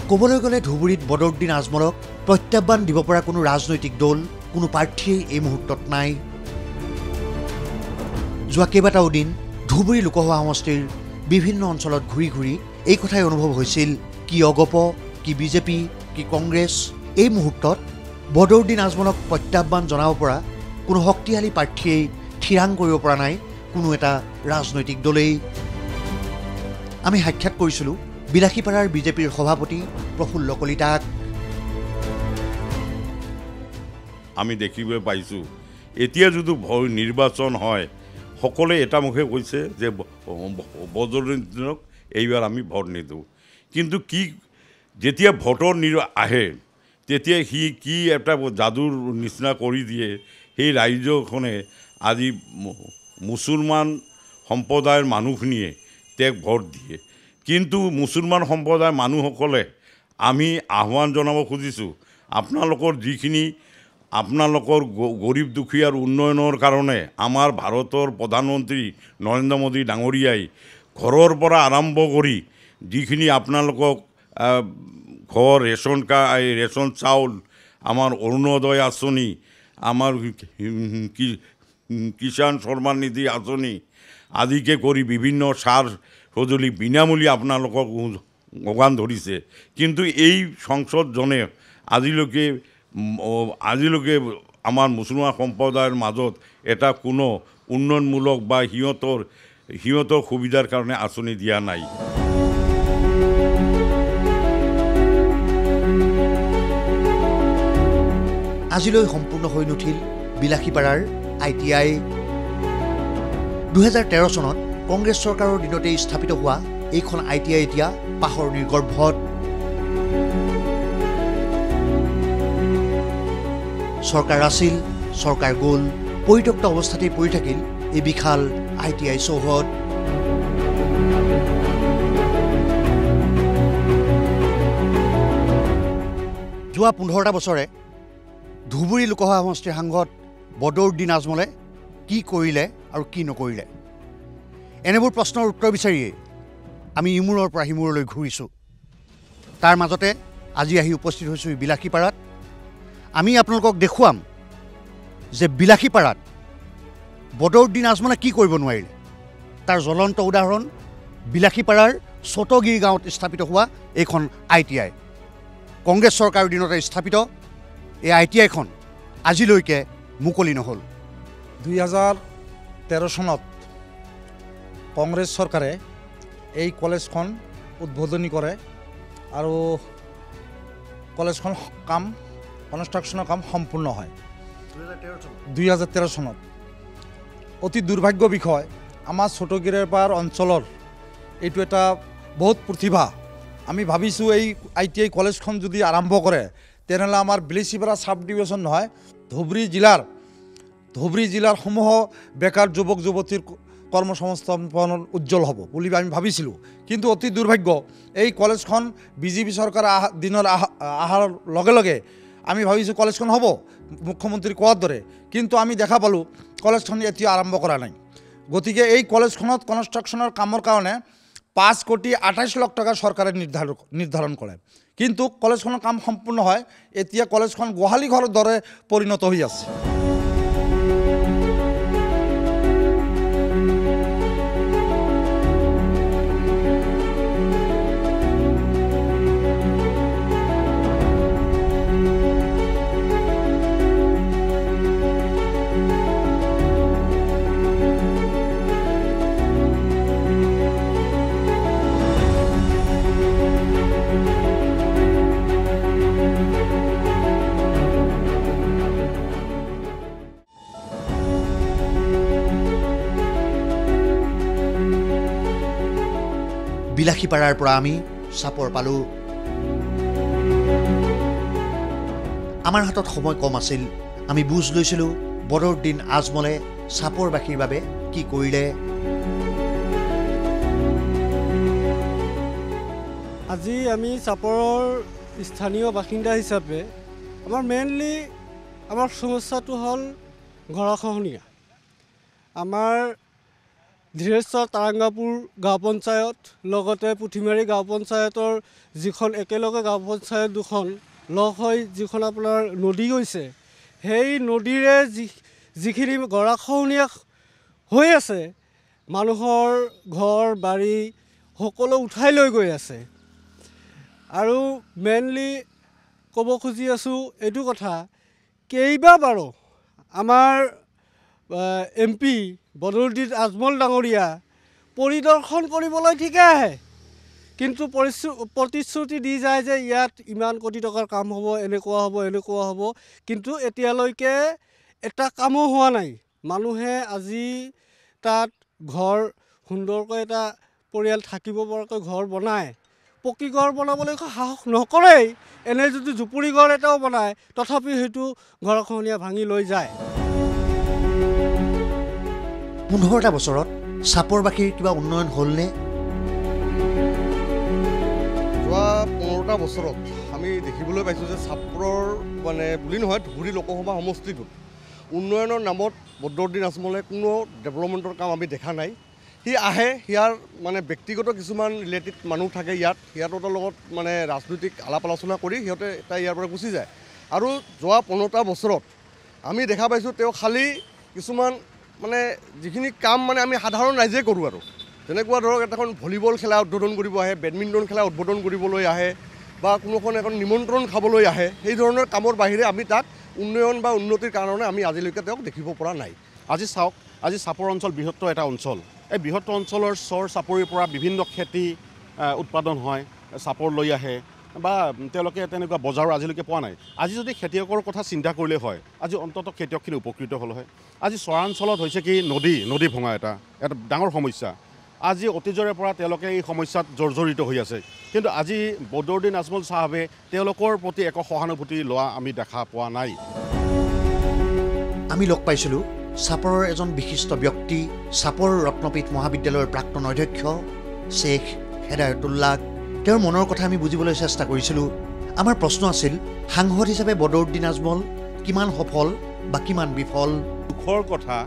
ক'বলৈ গ'লে ধুবুৰীত বদৰুদ্দিন আজমলক প্ৰত্যাহ্বান দিব পৰা কোনো ৰাজনৈতিক দল, কোনো প্ৰাৰ্থীয়েই এই মুহূৰ্তত নাই। যোৱা কেইবাটাও দিন ধুবুৰী লোকসভা সমষ্টিৰ বিভিন্ন অঞ্চলত ঘূৰি ঘূৰি এই কথাই অনুভৱ হৈছিল, কি অগপ, কি বিজেপি, কি কংগ্ৰেছ এই মুহূৰ্তত বদৰুদ্দিন আজমলক প্ৰত্যাহ্বান জনাব পৰা কোনো শক্তিশালী প্ৰাৰ্থীয়েই থিৰাং কৰিব পৰা নাই কোনো এটা ৰাজনৈতিক দলেই। আমি সাক্ষাৎ কৰিছিলোঁ বিলাসীপাৰাৰ বিজেপিৰ সভাপতি প্ৰফুল্ল কলিতাক। আমি দেখিবলৈ পাইছোঁ এতিয়া যদি নিৰ্বাচন হয় সকলোৱে এটা মুখে কৈছে যে বদৰুদ্দিনক এইবাৰ আমি ভোট নিদিওঁ। কিন্তু কি যেতিয়া ভোটৰ আহে তেতিয়া সি কি এটা যাদুৰ নিচিনা কৰি দিয়ে, সেই ৰাজ্যখনে আজি মুছলমান সম্প্ৰদায়ৰ মানুহখিনিয়ে তেওঁক ভোট দিয়ে। কিন্তু মুছলমান সম্প্ৰদায়ৰ মানুহসকলে আমি আহ্বান জনাব খুজিছোঁ, আপোনালোকৰ যিখিনি আপোনালোকৰ গৰীব দুখীয়াৰ উন্নয়নৰ কাৰণে আমাৰ ভাৰতৰ প্ৰধানমন্ত্ৰী নৰেন্দ্ৰ মোদী ডাঙৰীয়াই ঘৰৰ পৰা আৰম্ভ কৰি যিখিনি আপোনালোকক ঘৰ ৰেচন চাউল, আমাৰ অৰুণোদয় আঁচনি, আমাৰ কিষাণ সন্মান নিধি আঁচনি আদিকে কৰি বিভিন্ন সাৰ সঁজুলি বিনামূলীয়া আপোনালোকক যোগান ধৰিছে। কিন্তু এই সংসদজনে আজিলৈকে আমাৰ মুছলমান সম্প্ৰদায়ৰ মাজত এটা কোনো উন্নয়নমূলক বা সিহঁতৰ সুবিধাৰ কাৰণে আঁচনি দিয়া নাই। আজিলৈ সম্পূৰ্ণ হৈ নুঠিল বিলাসীপাৰাৰ ITI। 2013 চনত কংগ্ৰেছ চৰকাৰৰ দিনতেই স্থাপিত হোৱা এইখন ITI এতিয়া পাহৰ নিৰ্গৰ্ভত। চৰকাৰ আছিল, চৰকাৰ গ'ল, পৰিত্যক্ত অৱস্থাতেই পৰি থাকিল এই বিশাল ITI চৌহদ। যোৱা 15টা বছৰে ধুবুৰী লোকসভা সমষ্টিৰ সাংসদ বদৰুদ্দিন আজমলে কি কৰিলে আৰু কি নকৰিলে, এনেবোৰ প্ৰশ্নৰ উত্তৰ বিচাৰিয়েই আমি ইমূৰৰ পৰা সিমূৰলৈ ঘূৰিছোঁ। তাৰ মাজতে আজি আহি উপস্থিত হৈছোঁ বিলাসীপাৰাত। আমি আপোনালোকক দেখুৱাম যে বিলাসীপাৰাত বদৰুদ্দিন আজমলে কি কৰিব নোৱাৰিলে। তাৰ জ্বলন্ত উদাহৰণ বিলাসীপাৰাৰ চতগিৰি গাঁৱত স্থাপিত হোৱা এইখন ITI। কংগ্ৰেছ চৰকাৰৰ দিনতে স্থাপিত এই ITIখন আজিলৈকে মুকলি নহ'ল। 2013 চনত কংগ্ৰেছ চৰকাৰে এই কলেজখন উদ্বোধনী কৰে আৰু কলেজখন কনষ্ট্ৰাকশ্যনৰ কাম সম্পূৰ্ণ হয় 2013 চনত। অতি দুৰ্ভাগ্য বিষয়, আমাৰ চতগিৰিৰ পাৰ অঞ্চলৰ এইটো এটা বহুত প্ৰতিভা। আমি ভাবিছোঁ এই ITI কলেজখন যদি আৰম্ভ কৰে তেনেহ'লে আমাৰ বিলাসীপাৰা সাব ডিভিজন নহয়, ধুবুৰী জিলাৰ সমূহ বেকাৰ যুৱক যুৱতীৰ কৰ্মসংস্থাপন উজ্জ্বল হ'ব বুলি আমি ভাবিছিলোঁ। কিন্তু অতি দুৰ্ভাগ্য, এই কলেজখন বিজেপি চৰকাৰ দিনৰ অহাৰ লগে লগে আমি ভাবিছোঁ কলেজখন হ'ব মুখ্যমন্ত্ৰী কোৱাৰ দৰে, কিন্তু আমি দেখা পালোঁ কলেজখন এতিয়া আৰম্ভ কৰা নাই। গতিকে এই কলেজখনত কনষ্ট্ৰাকশ্যনৰ কামৰ কাৰণে 5,28 লাখ টকা চৰকাৰে নিৰ্ধাৰণ কৰে, কিন্তু কলেজখনৰ কাম সম্পূৰ্ণ হয়। এতিয়া কলেজখন গোহালি ঘৰৰ দৰে পৰিণত হৈ আছে। বাখীপাৰাৰ পৰা আমি চাপৰ পালোঁ। আমাৰ হাতত সময় কম আছিল। আমি বুজ লৈছিলোঁ বদৰুদ্দিন আজমলে চাপৰবাসীৰ বাবে কি কৰিলে। আজি আমি চাপৰৰ স্থানীয় বাসিন্দা হিচাপে আমাৰ মেইনলি আমাৰ সমস্যাটো হ'ল গৰাখহনীয়া। আমাৰ ধীৰেশ্বৰ তাৰাংগাপুৰ গাঁও পঞ্চায়ত লগতে পুথিমাৰী গাঁও পঞ্চায়তৰ যিখন একেলগে গাঁও পঞ্চায়ত দুখন লগ হৈ যিখন আপোনাৰ নদী গৈছে, সেই নদীৰে যিখিনি গৰাখহনীয়া হৈ আছে, মানুহৰ ঘৰ বাৰী সকলো উঠাই লৈ গৈ আছে। আৰু মেইনলি ক'ব খুজি আছোঁ এইটো কথা, কেইবাবাৰো আমাৰ MP বদৰুদ্দিন আজমল ডাঙৰীয়া পৰিদৰ্শন কৰিবলৈ ঠিকে আহে, কিন্তু প্ৰতিশ্ৰুতি দি যায় যে ইয়াত ইমান কোটি টকাৰ কাম হ'ব, এনেকুৱা হ'ব, কিন্তু এতিয়ালৈকে এটা কামো হোৱা নাই। মানুহে আজি তাত ঘৰ সুন্দৰকৈ এটা পৰিয়াল থাকিব পৰাকৈ ঘৰ বনায়, পকী ঘৰ বনাবলৈ সাহস নকৰেই। এনে যদি জুপুৰি ঘৰ এটাও বনায়, তথাপি সেইটো গৰাখহনীয়া ভাঙি লৈ যায়। 15টা বছৰত চাপৰবাসীৰ কিবা উন্নয়ন হ'লনে? যোৱা 15টা বছৰত আমি দেখিবলৈ পাইছোঁ যে চাপৰৰ মানে বুলি নহয়, ধুবুৰী লোকসভা সমষ্টিটোত উন্নয়নৰ নামত বদৰুদ্দিন আজমলে কোনো ডেভেলপমেণ্টৰ কাম আমি দেখা নাই। সি আহে, ইয়াৰ মানে ব্যক্তিগত কিছুমান ৰিলেটেড মানুহ থাকে ইয়াত, সিহঁতৰ লগত মানে ৰাজনৈতিক আলাপ আলোচনা কৰি সিহঁতে তাই ইয়াৰ পৰা গুচি যায়। আৰু যোৱা 15টা বছৰত আমি দেখা পাইছোঁ তেওঁ খালী কিছুমান মানে যিখিনি কাম মানে আমি সাধাৰণ ৰাইজে কৰোঁ আৰু, যেনেকুৱা ধৰক এখন ভলীবল খেলা উদ্বোধন কৰিব আহে, বেডমিণ্টন খেলা উদ্বোধন কৰিবলৈ আহে, বা কোনোখন এখন নিমন্ত্ৰণ খাবলৈ আহে, সেই ধৰণৰ কামৰ বাহিৰে আমি তাক উন্নয়ন বা উন্নতিৰ কাৰণে আমি আজিলৈকে তেওঁক দেখিব পৰা নাই। আজি চাওক, আজি চাপৰ অঞ্চল বৃহত্তৰ এটা অঞ্চল। এই বৃহত্তৰ অঞ্চলৰ চৰ চাপৰিৰ পৰা বিভিন্ন খেতি উৎপাদন হয়, চাপৰ লৈ আহে বা তেওঁলোকে তেনেকুৱা বজাৰো আজিলৈকে পোৱা নাই। আজি যদি খেতিয়কৰ কথা চিন্তা কৰিলে হয়, আজি অন্ততঃ খেতিয়কখিনি উপকৃত হ'ল হয়। আজি চৰাঞ্চলত হৈছে কি নদী ভঙা এটা ডাঙৰ সমস্যা। আজি অতীজৰে পৰা তেওঁলোকে এই সমস্যাত জৰ্জৰিত হৈ আছে, কিন্তু আজি বদৰুদ্দিন আজমল চাহাবে তেওঁলোকৰ প্ৰতি একো সহানুভূতি লোৱা আমি দেখা পোৱা নাই। আমি লগ পাইছিলোঁ চাপৰৰ এজন বিশিষ্ট ব্যক্তি, চাপৰ ৰত্নপীঠ মহাবিদ্যালয়ৰ প্ৰাক্তন অধ্যক্ষ শ্বেখ হেদায়তুল্লাহ। তেওঁৰ মনৰ কথা আমি বুজিবলৈ চেষ্টা কৰিছিলোঁ। আমাৰ প্ৰশ্ন আছিল, সাংসদ হিচাপে বদৰুদ্দিন আজমল কিমান সফল বা কিমান বিফল? দুখৰ কথা,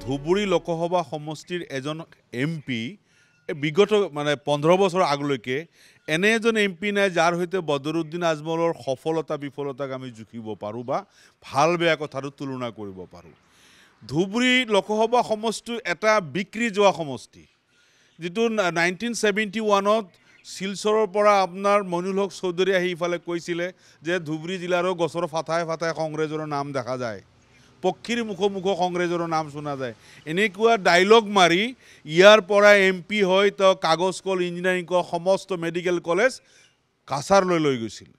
ধুবুৰী লোকসভা সমষ্টিৰ এজন MP বিগত মানে 15 বছৰ আগলৈকে এনে এজন MP নাই যাৰ সৈতে বদৰুদ্দিন আজমলৰ সফলতা বিফলতাক আমি জুখিব পাৰোঁ বা ভাল বেয়া কথাটো তুলনা কৰিব পাৰোঁ। ধুবুৰী লোকসভা সমষ্টি এটা বিক্ৰী যোৱা সমষ্টি, যিটো 1971ত শিলচৰৰ পৰা আপোনাৰ মইনুল হক চৌধুৰী আহি ইফালে কৈছিলে যে ধুবুৰী জিলাৰো গছৰ ফাটাই ফাটাই কংগ্ৰেছৰ নাম দেখা যায়, পক্ষীৰ মুখ কংগ্ৰেছৰ নাম শুনা যায়। এনেকুৱা ডাইলগ মাৰি ইয়াৰ পৰা MP হৈ তেওঁ কাগজ কল, ইঞ্জিনিয়াৰিং কল, সমস্ত মেডিকেল কলেজ কাছাৰলৈ লৈ গৈছিল।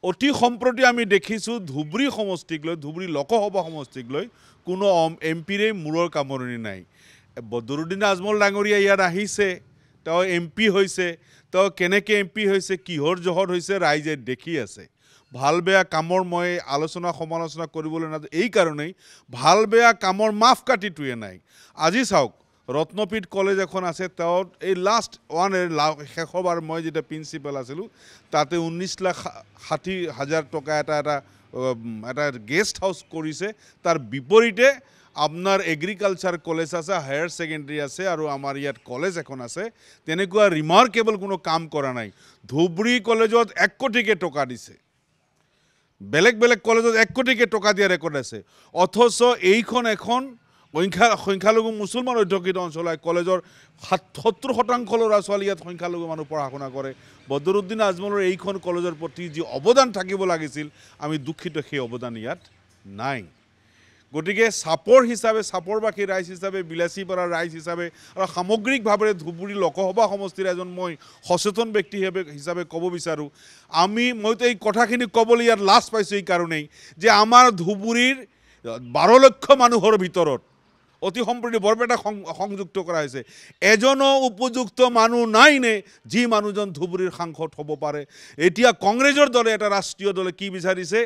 অতি সম্প্ৰতি আমি দেখিছোঁ ধুবুৰী সমষ্টিক লৈ, ধুবুৰী লোকসভা সমষ্টিক লৈ কোনো MPৰে মূৰৰ কামৰণি নাই। বদৰুদ্দিন আজমল ডাঙৰীয়া ইয়াত আহিছে, তেওঁ MP হৈছে, তেওঁ কেনেকৈ MP হৈছে, কিহৰ জহত হৈছে, ৰাইজে দেখি আছে। ভাল বেয়া কামৰ মই আলোচনা সমালোচনা কৰিবলৈ নাযাওঁ, এই কাৰণেই ভাল বেয়া কামৰ মাপকাঠিটোৱে নাই। আজি চাওক, ৰত্নপীঠ কলেজ এখন আছে, তেওঁ এই লাষ্ট শেষবাৰ মই যেতিয়া প্ৰিন্সিপাল আছিলোঁ তাতে 19,60,000 টকা এটা গেষ্ট হাউচ কৰিছে। তাৰ বিপৰীতে আপোনাৰ এগ্ৰিকালচাৰ কলেজ আছে, হায়াৰ ছেকেণ্ডেৰী আছে, আৰু আমাৰ ইয়াত কলেজ এখন আছে, তেনেকুৱা ৰিমাৰ্কেবল কোনো কাম কৰা নাই। ধুবুৰী কলেজত 1 কোটিকৈ টকা দিছে, বেলেগ বেলেগ কলেজত 1 কোটিকৈ টকা দিয়া ৰেকৰ্ড আছে, অথচ এইখন এখন সংখ্যালঘু মুছলমান অধ্যুষিত অঞ্চল হয়। কলেজৰ 70% ল'ৰা ছোৱালী ইয়াত সংখ্যালঘু মানুহ পঢ়া শুনা কৰে। বদৰুদ্দিন আজমলৰ এইখন কলেজৰ প্ৰতি যি অৱদান থাকিব লাগিছিল, আমি দুখিত সেই অৱদান ইয়াত নাই। গতিকে চাপৰ হিচাপে, চাপৰবাসী ৰাইজ হিচাপে, বিলাচীপাৰাৰ ৰাইজ হিচাপে আৰু সামগ্ৰিকভাৱে ধুবুৰী লোকসভা সমষ্টিৰ এজন মই সচেতন ব্যক্তি হিচাপে ক'ব বিচাৰোঁ, মইতো এই কথাখিনি ক'বলৈ ইয়াত লাজ পাইছোঁ এই কাৰণেই যে আমাৰ ধুবুৰীৰ 12 লক্ষ মানুহৰ ভিতৰত অতি সম্প্ৰতি বৰপেটা সংযুক্ত কৰা হৈছে এজনো উপযুক্ত মানুহ নাই নে যি মানুহজন ধুবুৰীৰ সাংসদ হ'ব পাৰে এতিয়া কংগ্ৰেছৰ দলে এটা ৰাষ্ট্ৰীয় দলে কি বিচাৰিছে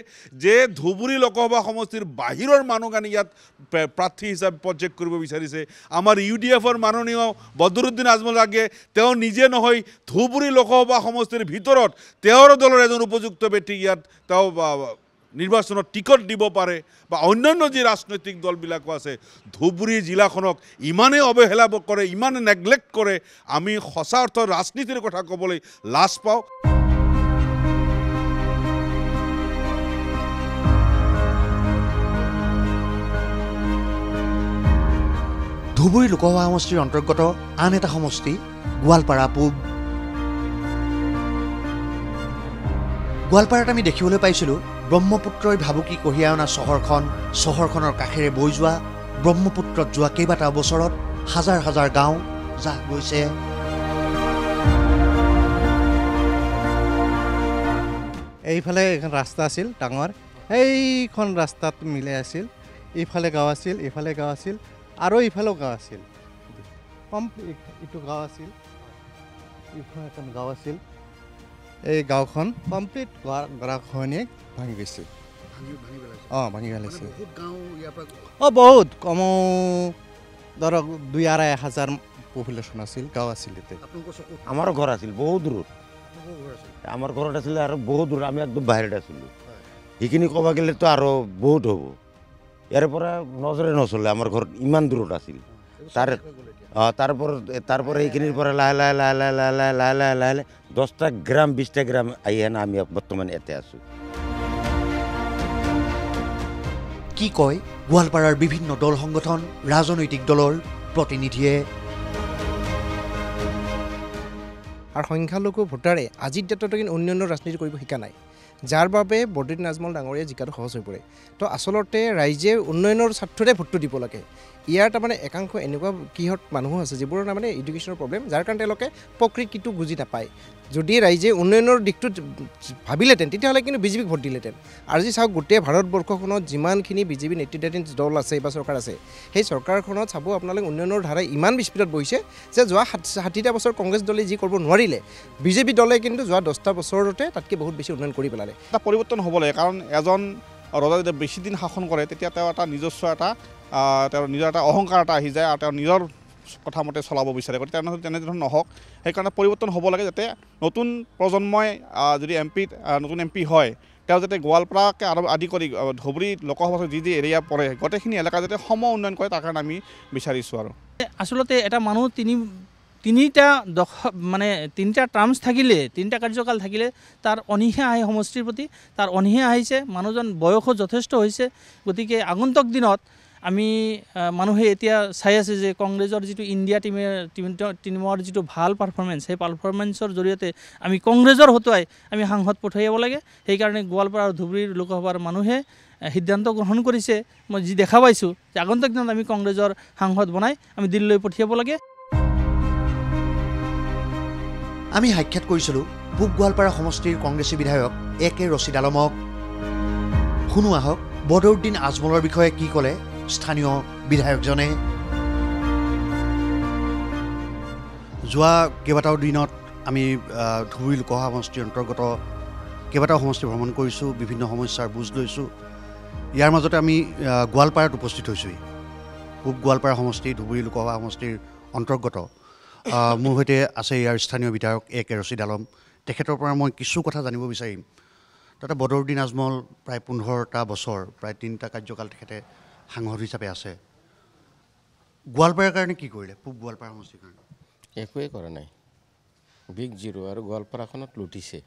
যে ধুবুৰী লোকসভা সমষ্টিৰ বাহিৰৰ মানুহ আনি ইয়াত প্ৰাৰ্থী হিচাপে প্ৰজেক্ট কৰিব বিচাৰিছে আমাৰ UDFৰ মাননীয় বদৰুদ্দিন আজমল আগে তেওঁ নিজে নহয় ধুবুৰী লোকসভা সমষ্টিৰ ভিতৰত তেওঁৰ দলৰ এজন উপযুক্ত ব্যক্তি ইয়াত তেওঁ নিৰ্বাচনত টিকট দিব পাৰে বা অন্যান্য যি ৰাজনৈতিক দলবিলাকো আছে ধুবুৰী জিলাখনক ইমানে অৱহেলা কৰে ইমানে নেগলেক্ট কৰে আমি সঁচা অৰ্থৰ ৰাজনীতিৰ কথা ক'বলৈ লাজ পাওঁ ধুবুৰী লোকসভা সমষ্টিৰ অন্তৰ্গত আন এটা সমষ্টি গোৱালপাৰা পূব গোৱালপাৰাত আমি দেখিবলৈ পাইছিলোঁ ব্ৰহ্মপুত্ৰই ভাবুকি কঢ়িয়াই অনা চহৰখনৰ কাষেৰে বৈ যোৱা ব্ৰহ্মপুত্ৰত যোৱা কেইবাটাও বছৰত হাজাৰ হাজাৰ গাঁও জাহ গৈছে এইফালে এখন ৰাস্তা আছিল ডাঙৰ এইখন ৰাস্তাত মিলাই আছিল ইফালে গাঁও আছিল ইফালে গাঁও আছিল আৰু ইফালেও গাঁও আছিল এইটো গাঁও আছিল ইফালে এখন গাঁও আছিল এই গাঁওখন কমপ্লিট গৰাখহনীয়ে ভাঙি গৈছিল ভাঙি পেলাইছে বহুত কমো ধৰক 2,500 পপুলেশ্যন আছিল গাঁও আছিল ইয়াতে আমাৰ ঘৰ আছিল বহুত দূৰত আমাৰ ঘৰত আছিলে আৰু বহুত দূৰ আমি একদম বাহিৰত আছিলোঁ সেইখিনি ক'ব গ'লেতো আৰু বহুত হ'ব ইয়াৰ পৰা নজৰে নচলে আমাৰ ঘৰত ইমান দূৰত আছিল তারপরে এইখিনির পরে লাহে লাহে লাহে লাহে লাহে লাহে লাহে লাহে লাহে লাহে 10টা গ্রাম 20টা গ্রাম আইয়ান আমি বর্তমানে এতে আছো কি কয় গোৱালপাৰাৰ বিভিন্ন দল সংগঠন ৰাজনৈতিক দলৰ প্ৰতিনিধিয়ে আৰু সংখ্যালঘু ভোটাৰে আজিৰ ডেটত কিন্তু উন্নয়নৰ ৰাজনীতি কৰিব শিকা নাই যাৰ বাবে বদৰুদ্দিন আজমল ডাঙৰীয়া জিকাটো সহজ হৈ পৰে তো আচলতে ৰাইজে উন্নয়নৰ স্বাৰ্থতে ভোটটো দিব লাগে ইয়াৰ তাৰমানে একাংশ এনেকুৱা কিহত মানুহ আছে যিবোৰৰ তাৰমানে এডুকেশ্যনৰ প্ৰব্লেম যাৰ কাৰণে তেওঁলোকে প্ৰকৃতিটো বুজি নাপায় যদি ৰাইজে উন্নয়নৰ দিশটো ভাবিলেহেঁতেন তেতিয়াহ'লে কিন্তু বিজেপিক ভোট দিলেহেঁতেন আৰু যি চাওক গোটেই ভাৰতবৰ্ষখনত যিমানখিনি বিজেপি নেতৃত্বাধীন দল আছে বা চৰকাৰ আছে সেই চৰকাৰখনত চাব আপোনালোকে উন্নয়নৰ ধাৰা ইমান বিস্ফীৰত বহিছে যে যোৱা 60টা বছৰ কংগ্ৰেছ দলে যি কৰিব নোৱাৰিলে বিজেপি দলে কিন্তু যোৱা 10টা বছৰতে তাতকৈ বহুত বেছি উন্নয়ন কৰি পেলালে এটা পৰিৱৰ্তন হ'ব লাগে কাৰণ এজন ৰজা যেতিয়া বেছি দিন শাসন কৰে তেতিয়া তেওঁ এটা নিজস্ব এটা তেওঁৰ নিজৰ এটা অহংকাৰ এটা আহি যায় আৰু তেওঁ নিজৰ কথা মতে চলাব বিচাৰে গতিকে তেনেধৰণৰ নহওক সেইকাৰণে পৰিৱৰ্তন হ'ব লাগে যাতে নতুন প্ৰজন্মই যদি নতুন এমপি হয় তেওঁ যাতে গোৱালপাৰাকে আদি কৰি ধুবুৰী লোকসভা যি এৰিয়া পৰে গোটেইখিনি এলেকা যাতে সম উন্নয়ন কৰে তাৰ কাৰণে আমি বিচাৰিছোঁ আৰু আচলতে এটা মানুহ তিনিটা টাৰ্মছ থাকিলে তিনিটা কাৰ্যকাল থাকিলে তাৰ অনীহা আহে সমষ্টিৰ প্ৰতি তাৰ অনীহা আহিছে মানুহজন বয়সো যথেষ্ট হৈছে গতিকে আগন্তুক দিনত আমি মানুহে এতিয়া চাই আছে যে কংগ্ৰেছৰ যিটো ইণ্ডিয়া টিমৰ যিটো ভাল পাৰফৰ্মেঞ্চ সেই পাৰফৰ্মেঞ্চৰ জৰিয়তে আমি কংগ্ৰেছৰ হতুৱাই আমি সাংসদ পঠিয়াব লাগে সেইকাৰণে গোৱালপাৰা আৰু ধুবুৰীৰ লোকসভাৰ মানুহে সিদ্ধান্ত গ্ৰহণ কৰিছে মই যি দেখা পাইছোঁ যে আগন্তুক দিনত আমি কংগ্ৰেছৰ সাংসদ বনাই আমি দিল্লীলৈ পঠিয়াব লাগে আমি সাক্ষাৎ কৰিছিলোঁ পূব গোৱালপাৰা সমষ্টিৰ কংগ্ৰেছী বিধায়ক AK ৰছিদ আলমক শুনো আহক বদৰুদ্দিন আজমলৰ বিষয়ে কি ক'লে স্থানীয় বিধায়কজনে যোৱা কেইবাটাও দিনত আমি ধুবুৰী লোকসভা সমষ্টিৰ অন্তৰ্গত কেইবাটাও সমষ্টি ভ্ৰমণ কৰিছোঁ বিভিন্ন সমস্যাৰ বুজ লৈছোঁ ইয়াৰ মাজতে আমি গোৱালপাৰাত উপস্থিত হৈছোঁহি পূব গোৱালপাৰা সমষ্টি ধুবুৰী লোকসভা সমষ্টিৰ অন্তৰ্গত মোৰ সৈতে আছে ইয়াৰ স্থানীয় বিধায়ক AK ৰছিদ আলম তেখেতৰ পৰা মই কিছু কথা জানিব বিচাৰিম তাতে বদৰুদ্দিন আজমল প্ৰায় 15টা বছৰ প্ৰায় 3টা কাৰ্যকাল তেখেতে সাংসদ হিচাপে আছে গোৱালপাৰাৰ কাৰণে কি কৰিলে পূব গোৱালপাৰা সমষ্টিৰ কাৰণে একোৱেই কৰা নাই বিগ জিৰ' আৰু গোৱালপাৰাখনত লুটিছে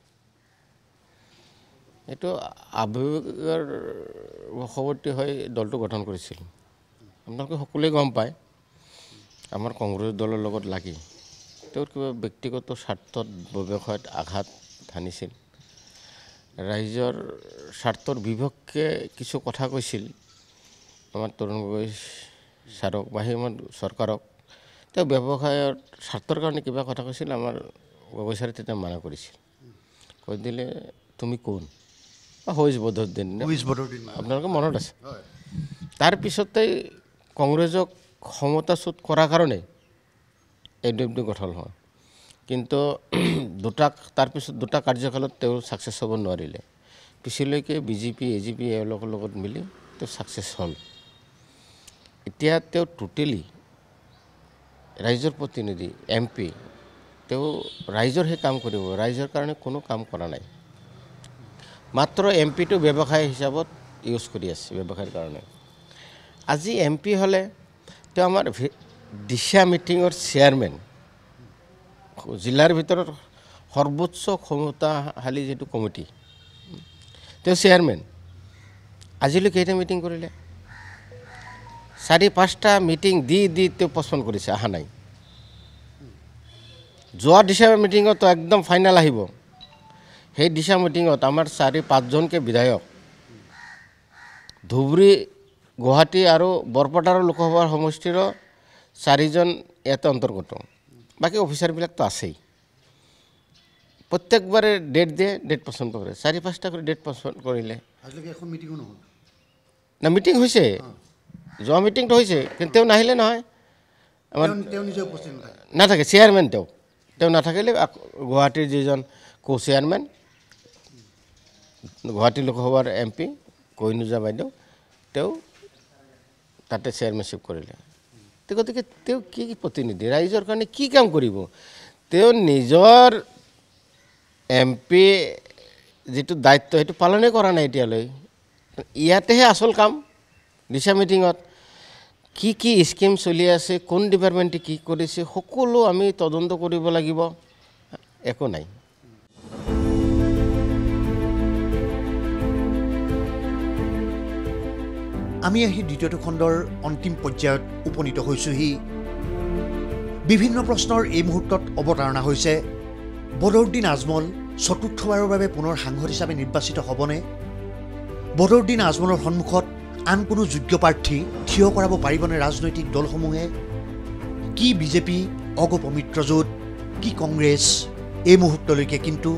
এইটো আৱেগৰ বশৱৰ্তী হৈ দলটো গঠন কৰিছিল আপোনালোকে সকলোৱে গম পায় আমাৰ কংগ্ৰেছ দলৰ লগত লাগি তেওঁৰ কিবা ব্যক্তিগত স্বাৰ্থত ব্যৱসায়ত আঘাত হানিছিল ৰাইজৰ স্বাৰ্থৰ বিপক্ষে কিছু কথা কৈছিল আমাৰ তৰুণ গগৈ ছাৰক বা হিমন্ত চৰকাৰক তেওঁ ব্যৱসায়ৰ স্বাৰ্থৰ কাৰণে কিবা কথা কৈছিল আমাৰ গগৈ ছাৰে তেতিয়া মানা কৰিছিল কৈ দিলে তুমি কোন হৈছ বদৰুদ্দিন আপোনালোকৰ মনত আছে তাৰপিছতেই কংগ্ৰেছক ক্ষমতাচ্যুত কৰাৰ কাৰণে AWD গঠন হয় কিন্তু তাৰপিছত দুটা কাৰ্যকালত তেওঁ ছাকচেছ হ'ব নোৱাৰিলে পিছলৈকে BJP AGP এওঁলোকৰ লগত মিলি তেওঁ ছাকচেছ হ'ল এতিয়া তেওঁ টোটেলি ৰাইজৰ প্ৰতিনিধি MP তেওঁ ৰাইজৰ হে কাম কৰিব ৰাইজৰ কাৰণে কোনো কাম কৰা নাই মাত্ৰ MP টো ব্যৱসায় হিচাপত ইউজ কৰি আছে ব্যৱসায়ৰ কাৰণে আজি MP হলে তেওঁ আমাৰ দিশা মিটিংৰ চেয়াৰমেন জিলাৰ ভিতৰত সৰ্বোচ্চ ক্ষমতাশালী যেটো কমিটি তেওঁ চেয়াৰমেন আজিলৈ কেইটা মিটিং কৰিলে 4-5টা মিটিং দি তেওঁ পছপন কৰিছে আহা নাই যোৱা ডিসেম্বৰ মিটিংত একদম ফাইনাল আহিব সেই ডিসেম্বৰ মিটিংত আমাৰ 4-5 জনকে বিধায়ক ধুবুৰী গুৱাহাটী আৰু বৰপেটাৰ লোকসভাৰ সমষ্টিৰ 4 জন ইয়াতে অন্তৰ্গত বাকি অফিচাৰ বিলাকতো আছেই প্ৰত্যেকবাৰে ডেট দিয়ে ডেট পছন্দ কৰে 4-5টা কৰি ডেট পছন্দ কৰিলে আজিলৈকে এখন মিটিংও নহল না মিটিং হৈছে যোৱা মিটিংটো হৈছে কিন্তু নাহিলে নহয় আমাৰ তেওঁ নিজে উপস্থিত নাথাকে চেয়াৰমেন তেওঁ নাথাকিলে গুৱাহাটীৰ যিজন কো চেয়াৰমেন গুৱাহাটী লোকসভাৰ MP কৈনুজা বাইদেউ তেওঁ তাতে চেয়াৰমেনশ্বিপ কৰিলে গতিকে তেওঁ কি প্ৰতিনিধি ৰাইজৰ কাৰণে কি কাম কৰিব তেওঁ নিজৰ MP যেটো দায়িত্ব হেতু পালনে কৰা নাই এতিয়ালৈ ইয়াতেহে আসল কাম দিশা মিটিংত কি স্কিম চলি আছে কোন ডিপাৰ্টমেণ্টে কি কৰিছে সকলো আমি তদন্ত কৰিব লাগিব একো নাই আমি আহি দ্বিতীয়টো খণ্ডৰ অন্তিম পৰ্যায়ত উপনীত হৈছোহি বিভিন্ন প্ৰশ্নৰ এই মুহূৰ্তত অৱতাৰণা হৈছে বদৰুদ্দিন আজমল চতুৰ্থবাৰৰ বাবে পুনৰ সাংসদ হিচাপে নিৰ্বাচিত হ'বনে বদৰুদ্দিন আজমলৰ সন্মুখত আন কোনো যোগ্য প্ৰাৰ্থী থিয় কৰাব পাৰিবনে ৰাজনৈতিক দলসমূহে কি বিজেপি অগপ মিত্ৰজোঁট কি কংগ্ৰেছ এই মুহূৰ্তলৈকে কিন্তু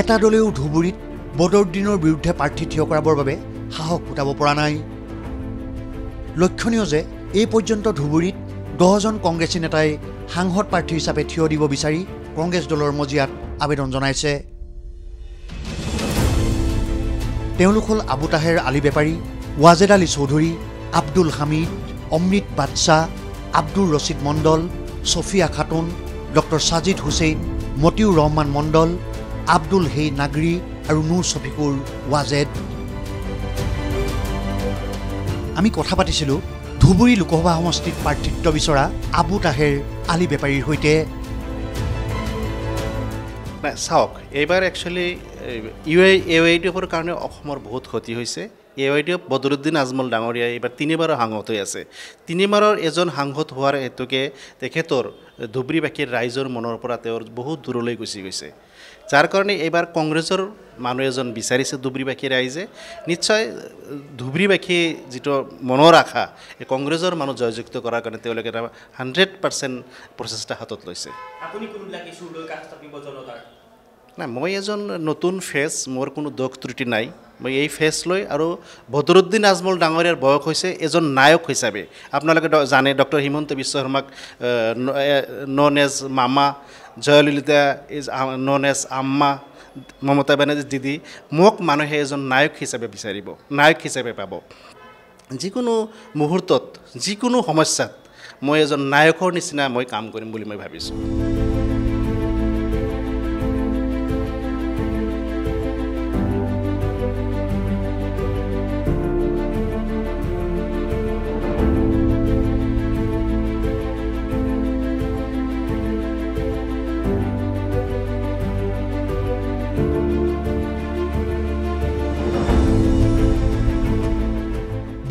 এটা দলেও ধুবুৰীত বদৰুদ্দিনৰ বিৰুদ্ধে প্ৰাৰ্থী থিয় কৰাবৰ বাবে সাহস গোটাব পৰা নাই লক্ষণীয় যে এই পৰ্যন্ত ধুবুৰীত 10 জন কংগ্ৰেছী নেতাই সাংসদ প্ৰাৰ্থী হিচাপে থিয় দিব বিচাৰি কংগ্ৰেছ দলৰ মজিয়াত আবেদন জনাইছে তেওঁলোক হ'ল আবু তাহেৰ আলী বেপাৰী ৱাজেদ আলী চৌধুৰী আব্দুল হামিদ অমৃত বাদশাহ আব্দুল ৰছিদ মণ্ডল ছফিয়া খাতুন ডক্টৰ সাজিদ হুছেইন মতিউৰ ৰহমান মণ্ডল আব্দুল হেই নাগৰী আৰু নুৰ ছফিকুৰ ৱাজেদ আমি কথা পাতিছিলোঁ ধুবুৰী লোকসভা সমষ্টিত প্ৰাৰ্থিত্ব বিচৰা আবু তাহেৰ আলী বেপাৰীৰ সৈতে চাওক এইবাৰ একচুৱেলি AYDFৰ কাৰণে অসমৰ বহুত ক্ষতি হৈছে AYDF বদৰুদ্দিন আজমল ডাঙৰীয়া এইবাৰ 3বাৰৰ সাংসদ হৈ আছে 3বাৰৰ এজন সাংসদ হোৱাৰ হেতুকে তেখেতৰ ধুবুৰীবাসীৰ ৰাইজৰ মনৰ পৰা তেওঁৰ বহুত দূৰলৈ গুচি গৈছে যাৰ কাৰণে এইবাৰ কংগ্ৰেছৰ মানুহ এজন বিচাৰিছে ধুবুৰীবাসী ৰাইজে নিশ্চয় ধুবুৰীবাসী যেটো মনৰ আশা এই কংগ্ৰেছৰ মানুহ জয়যুক্ত কৰাৰ কাৰণে তেওঁলোকে 100% প্ৰচেষ্টা হাতত লৈছে আপুনি কোনবিলাক ইস্যু লৈ কাষ চাপিব জনতাৰ না মই এজন নতুন ফেচ মোৰ কোনো দোষ ত্ৰুটি নাই মই এই ফেচ লৈ আৰু বদৰুদ্দিন আজমল ডাঙৰীয়াৰ বয়স হৈছে এজন নায়ক হিচাপে আপোনালোকে জানে ডক্টৰ হিমন্ত বিশ্ব শৰ্মাক নন এজ মামা জয়ললিতা ইজ নন এজ আম্মা মমতা বেনাৰ্জী দিদি মোক মানুহে এজন নায়ক হিচাপে বিচাৰিব নায়ক হিচাপে পাব যিকোনো মুহূৰ্তত যিকোনো সমস্যাত মই এজন নায়কৰ নিচিনা মই কাম কৰিম বুলি মই ভাবিছোঁ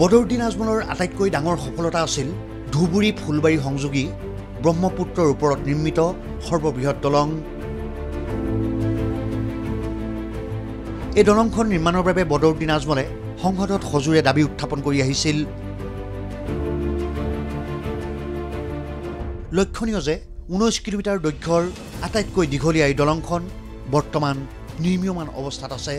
বদৰুদ্দিন আজমলৰ আটাইতকৈ ডাঙৰ সফলতা আছিল ধুবুৰী ফুলবাৰী সংযোগী ব্ৰহ্মপুত্ৰৰ ওপৰত নিৰ্মিত সৰ্ববৃহৎ দলং এই দলংখন নিৰ্মাণৰ বাবে বদৰুদ্দিন আজমলে সংসদত সজোৰে দাবী উত্থাপন কৰি আহিছিল লক্ষণীয় যে 19 কিলোমিটাৰ দৈৰ্ঘ্যৰ আটাইতকৈ দীঘলীয়া এই দলংখন বৰ্তমান নিৰ্মীয়মান অৱস্থাত আছে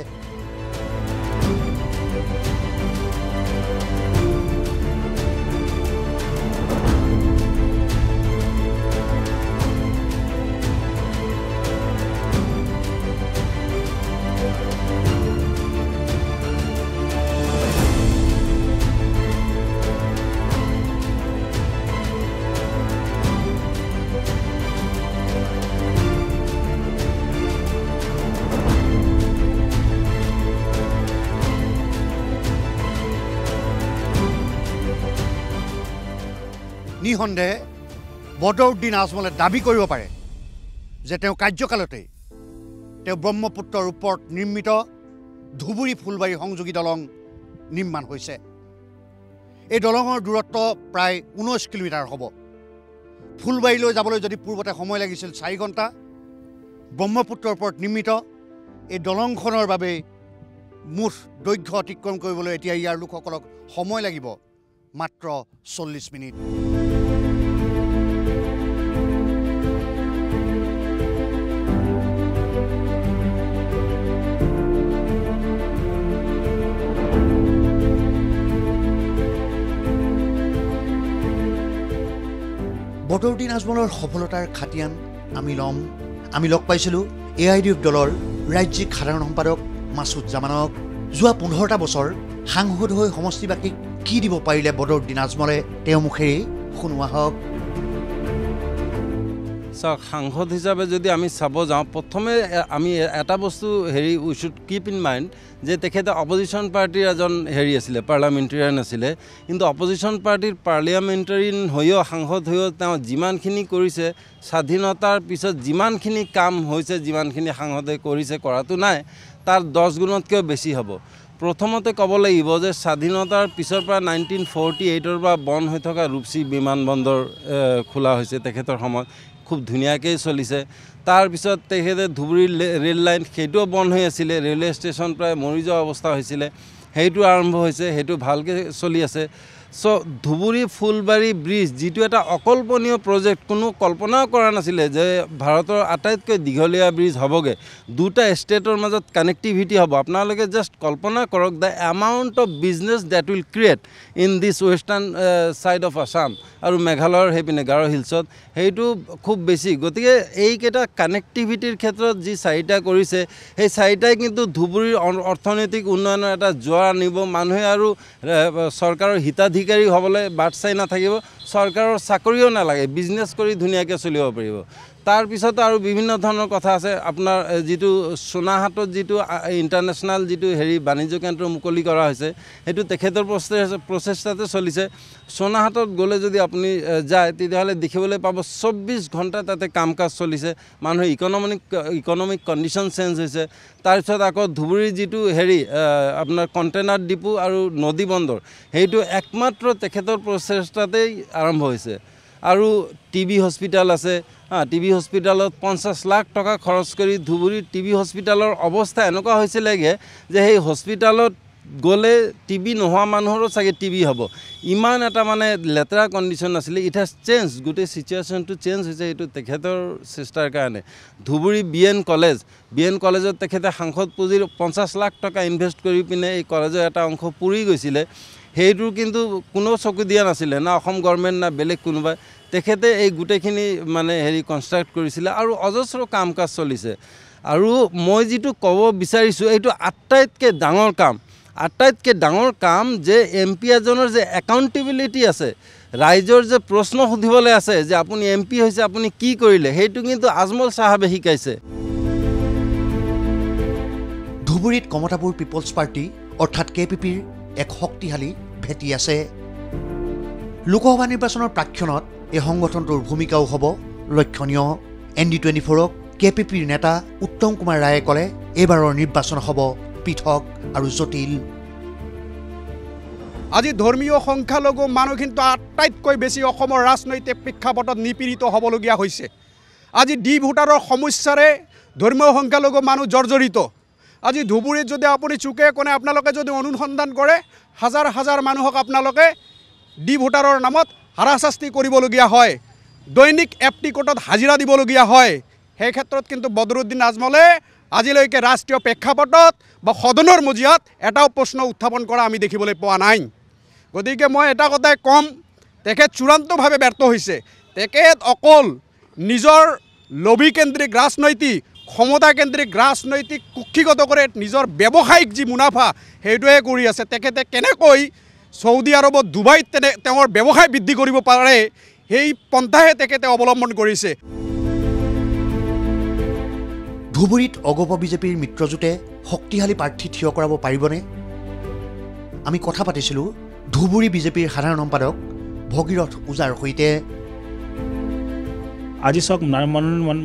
নিঃসন্দেহে বদৰুদ্দিন আজমলে দাবী কৰিব পাৰে যে তেওঁ কাৰ্যকালতেই তেওঁ ব্ৰহ্মপুত্ৰৰ ওপৰত নিৰ্মিত ধুবুৰী ফুলবাৰী সংযোগী দলং নিৰ্মাণ হৈছে। এই দলঙৰ দূৰত্ব প্ৰায় 19 কিলোমিটাৰ হ'ব। ফুলবাৰীলৈ যাবলৈ যদি পূৰ্বতে সময় লাগিছিল 4 ঘণ্টা, ব্ৰহ্মপুত্ৰৰ ওপৰত নিৰ্মিত এই দলংখনৰ বাবে মুঠ দৈৰ্ঘ্য অতিক্ৰম কৰিবলৈ এতিয়া ইয়াৰ লোকসকলক সময় লাগিব মাত্ৰ 40 মিনিট। বদৰুদ্দিন আজমলৰ সফলতাৰ খাতিয়ান আমি লগ পাইছিলোঁ AIDF দলৰ ৰাজ্যিক সাধাৰণ সম্পাদক মাছুদ জামানক। যোৱা 15টা বছৰ সাংসদ হৈ সমষ্টিবাসীক কি দিব পাৰিলে বদৰুদ্দিন আজমলে, তেওঁ মুখেৰে শুনোৱা হওক। চাওক, সাংসদ হিচাপে যদি আমি চাব যাওঁ, প্ৰথমে আমি এটা বস্তু উই শুড কিপ ইন মাইণ্ড যে তেখেতে অপজিশ্যন পাৰ্টিৰ এজন আছিলে, পাৰ্লামেণ্টেৰিয়ান আছিলে। কিন্তু অপজিশ্যন পাৰ্টিৰ পাৰ্লিয়ামেণ্টেৰিয়ান হৈও সাংসদ হৈও তেওঁ যিমানখিনি কৰিছে, স্বাধীনতাৰ পিছত যিমানখিনি কাম হৈছে, যিমানখিনি সাংসদে কৰিছে, কৰাটো নাই, তাৰ 10 গুণতকৈও বেছি হ'ব। প্ৰথমতে ক'ব লাগিব যে স্বাধীনতাৰ পিছৰ পৰা 1948ৰ পৰা বন্ধ হৈ থকা ৰূপসী বিমানবন্দৰ খোলা হৈছে তেখেতৰ সময়ত, খুব ধুনীয়াকৈ চলিছে। তাৰপিছত তেখেতে ধুবুৰী ৰেল লাইন সেইটোও বন্ধ হৈ আছিলে, ৰেলৱে ষ্টেচন প্ৰায় মৰি যোৱা অৱস্থা হৈছিলে, সেইটো আৰম্ভ হৈছে, সেইটো ভালকৈ চলি আছে। চ' ধুবুৰী ফুলবাৰী ব্ৰিজ যিটো এটা অকল্পনীয় প্ৰজেক্ট, কোনো কল্পনাও কৰা নাছিলে যে ভাৰতৰ আটাইতকৈ দীঘলীয়া ব্ৰিজ হ'বগৈ, দুটা ষ্টেটৰ মাজত কানেক্টিভিটি হ'ব। আপোনালোকে জাষ্ট কল্পনা কৰক the amount of business that will create in this western side of Assam আৰু মেঘালয়ৰ সেইপিনে গাৰো হিলছত, সেইটো খুব বেছি। গতিকে এইকেইটা কানেক্টিভিটিৰ ক্ষেত্ৰত যি 4টা কৰিছে, সেই 4টাই কিন্তু ধুবুৰীৰ অৰ্থনৈতিক উন্নয়নৰ এটা জোৱাৰ আনিব। মানুহে আৰু চৰকাৰৰ হিতাধিকাৰী হ'বলৈ বাট চাই নাথাকিব, চৰকাৰৰ চাকৰিও নালাগে, বিজনেছ কৰি ধুনীয়াকৈ চলিব পাৰিব। তাৰপিছত আৰু বিভিন্ন ধৰণৰ কথা আছে। আপোনাৰ যিটো সোণাহাটত যিটো ইণ্টাৰনেশ্যনেল যিটো বাণিজ্য কেন্দ্ৰ মুকলি কৰা হৈছে, সেইটো তেখেতৰ প্ৰচেষ্টাতে চলিছে। সোণাহাটত গ'লে যদি আপুনি যায় তেতিয়াহ'লে দেখিবলৈ পাব 24 ঘণ্টা তাতে কাম কাজ চলিছে, মানুহৰ ইকনমিক কণ্ডিশ্যন চেঞ্জ হৈছে। তাৰপিছত আকৌ ধুবুৰীৰ যিটো আপোনাৰ কণ্টেইনাৰ ডিপু আৰু নদী বন্দৰ, সেইটো একমাত্ৰ তেখেতৰ প্ৰচেষ্টাতেই আৰম্ভ হৈছে। আৰু TB হস্পিটেল আছে, TB হস্পিটেলত 50 লাখ টকা খৰচ কৰি ধুবুৰীৰ TB হস্পিটেলৰ অৱস্থা এনেকুৱা হৈছিলেগৈ যে সেই হস্পিটেলত গ'লে TB নোহোৱা মানুহৰো চাগে TB হ'ব, ইমান এটা মানে লেতেৰা কণ্ডিশ্যন আছিলে। ইট হেজ চেঞ্জ, গোটেই ছিচুৱেশ্যনটো চেঞ্জ হৈছে, এইটো তেখেতৰ চেষ্টাৰ কাৰণে। ধুবুৰী BN কলেজত তেখেতে সাংসদ পুঁজিৰ 50 লাখ টকা ইনভেষ্ট কৰি পিনে এই কলেজৰ এটা অংশ পুৰি গৈছিলে, সেইটো কিন্তু কোনো চকু দিয়া নাছিলে, না অসম গভৰ্ণমেণ্ট না বেলেগ কোনোবাই। তেখেতে এই গোটেইখিনি মানে কনষ্ট্ৰাক্ট কৰিছিলে আৰু অজস্ৰ কাম কাজ চলিছে। আৰু মই যিটো ক'ব বিচাৰিছোঁ, এইটো আটাইতকৈ ডাঙৰ কাম যে MP এজনৰ যে একাউণ্টেবিলিটি আছে, ৰাইজৰ যে প্ৰশ্ন সুধিবলৈ আছে যে আপুনি MP হৈছে, আপুনি কি কৰিলে, সেইটো কিন্তু আজমল চাহাবে শিকাইছে। ধুবুৰীত কমতাপুৰ পিপলছ পাৰ্টি অৰ্থাৎ KPPৰ এক শক্তিশালী ভেটি আছে। লোকসভা নিৰ্বাচনৰ প্ৰাক্ষণত এই সংগঠনটোৰ ভূমিকাও হ'ব লক্ষণীয়। ND24ক KPPৰ নেতা উত্তম কুমাৰ ৰায়ে ক'লে এইবাৰৰ নিৰ্বাচন হ'ব পৃথক আৰু জটিল। আজি ধৰ্মীয় সংখ্যালঘু মানুহ কিন্তু আটাইতকৈ বেছি অসমৰ ৰাজনৈতিক প্ৰেক্ষাপটত নিপীড়িত হ'বলগীয়া হৈছে। আজি ভোটাৰৰ সমস্যাৰে ধৰ্মীয় সংখ্যালঘু মানুহ জৰ্জৰিত। আজি ধুবুৰীত যদি আপুনি চুকে কোণে আপোনালোকে যদি অনুসন্ধান কৰে, হাজাৰ হাজাৰ মানুহক আপোনালোকে ভোটাৰৰ নামত হাৰাশাস্তি কৰিবলগীয়া হয়, দৈনিক FT কোৰ্টত হাজিৰা দিবলগীয়া হয়। সেই ক্ষেত্ৰত কিন্তু বদৰুদ্দিন আজমলে আজিলৈকে ৰাষ্ট্ৰীয় প্ৰেক্ষাপটত বা সদনৰ মজিয়াত এটাও প্ৰশ্ন উত্থাপন কৰা আমি দেখিবলৈ পোৱা নাই। গতিকে মই এটা কথাই ক'ম, তেখেত চূড়ান্তভাৱে ব্যৰ্থ হৈছে। তেখেত অকল নিজৰ লবিকেন্দ্ৰিক ৰাজনৈতিক, ক্ষমতাকেন্দ্ৰিক ৰাজনৈতিক কুক্ষিগত কৰে নিজৰ ব্যৱসায়িক যি মুনাফা সেইটোৱে কৰি আছে। তেখেতে কেনেকৈ চৌদি আৰবত, ডুবাইত তেওঁৰ ব্যৱসায় বৃদ্ধি কৰিব পাৰে, সেই পন্থাহে তেখেতে অৱলম্বন কৰিছে। ধুবুৰীত অগপ বিজেপিৰ মিত্ৰজোঁটে শক্তিশালী প্ৰাৰ্থী থিয় কৰাব পাৰিবনে? আমি কথা পাতিছিলোঁ ধুবুৰী বিজেপিৰ সাধাৰণ সম্পাদক ভগীৰথ ওজাৰ সৈতে। আজি চাওক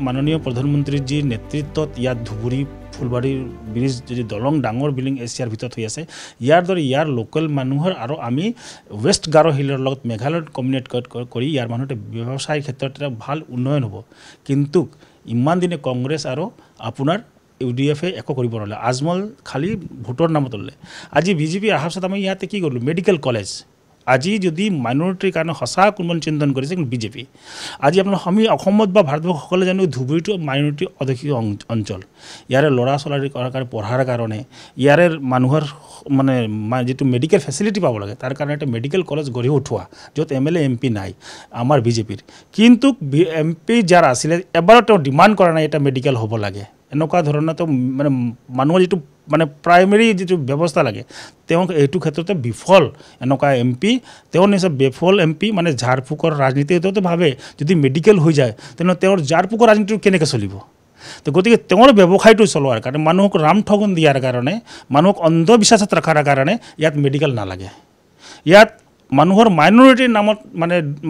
মাননীয় প্ৰধানমন্ত্ৰীজীৰ নেতৃত্বত ইয়াত ধুবুৰী ফুলবাৰীৰ ব্ৰিজ যদি দলং ডাঙৰ বিল্ডিং এছিয়াৰ ভিতৰত হৈ আছে, ইয়াৰ দৰে ইয়াৰ লোকেল মানুহৰ আৰু আমি ৱেষ্ট গাৰো হিলৰ লগত মেঘালয়ত কমিউনিকেট কৰি ইয়াৰ মানুহতে ব্যৱসায়ৰ ক্ষেত্ৰত এটা ভাল উন্নয়ন হ'ব। কিন্তু ইমান দিনে কংগ্ৰেছ আৰু আপোনাৰ UDF-এ একো কৰিব নোৱাৰিলে। আজমল খালি ভোটৰ নামত ল'লে। আজি BJP অহাৰ পিছত আমি ইয়াতে কি কৰিলোঁ, মেডিকেল কলেজ। আজি যদি মাইনৰিটিৰ কাৰণে সঁচা কোনোবা চিন্তন কৰিছে কিন্তু BJP। আজি আপোনাৰ আমি অসমত বা ভাৰতবৰ্ষ সকলোৱে জানো ধুবুৰীটো মাইনৰিটি অধ্যুষিত অঞ্চল। ইয়াৰে ল'ৰা ছোৱালী কাৰণে পঢ়াৰ কাৰণে ইয়াৰে মানুহৰ মানে যিটো মেডিকেল ফেচিলিটি পাব লাগে তাৰ কাৰণে এটা মেডিকেল কলেজ গঢ়ি উঠোৱা, য'ত MLA MP নাই আমাৰ BJP-ৰ। কিন্তু MP যাৰ আছিলে এবাৰো তেওঁ ডিমাণ্ড কৰা নাই এটা মেডিকেল হ'ব লাগে। এনেকুৱা ধৰণৰ তো মানে মানুহৰ যিটো মানে প্ৰাইমেৰী যিটো ব্যৱস্থা লাগে তেওঁক এইটো ক্ষেত্ৰতে বিফল এনেকুৱা MP। তেওঁ নিশ্চয় বিফল MP মানে ঝাৰফুকৰ ৰাজনীতি। তেওঁতো ভাবে যদি মেডিকেল হৈ যায় তেনেহ'লে তেওঁৰ ঝাৰফুকৰ ৰাজনীতিটো কেনেকৈ চলিব। তো গতিকে তেওঁৰ ব্যৱসায়টো চলোৱাৰ কাৰণে মানুহক ৰাম ঠগন দিয়াৰ কাৰণে মানুহক অন্ধবিশ্বাসত ৰখাৰ কাৰণে ইয়াত মেডিকেল নালাগে। ইয়াত মানুহৰ মাইনৰিটিৰ নামত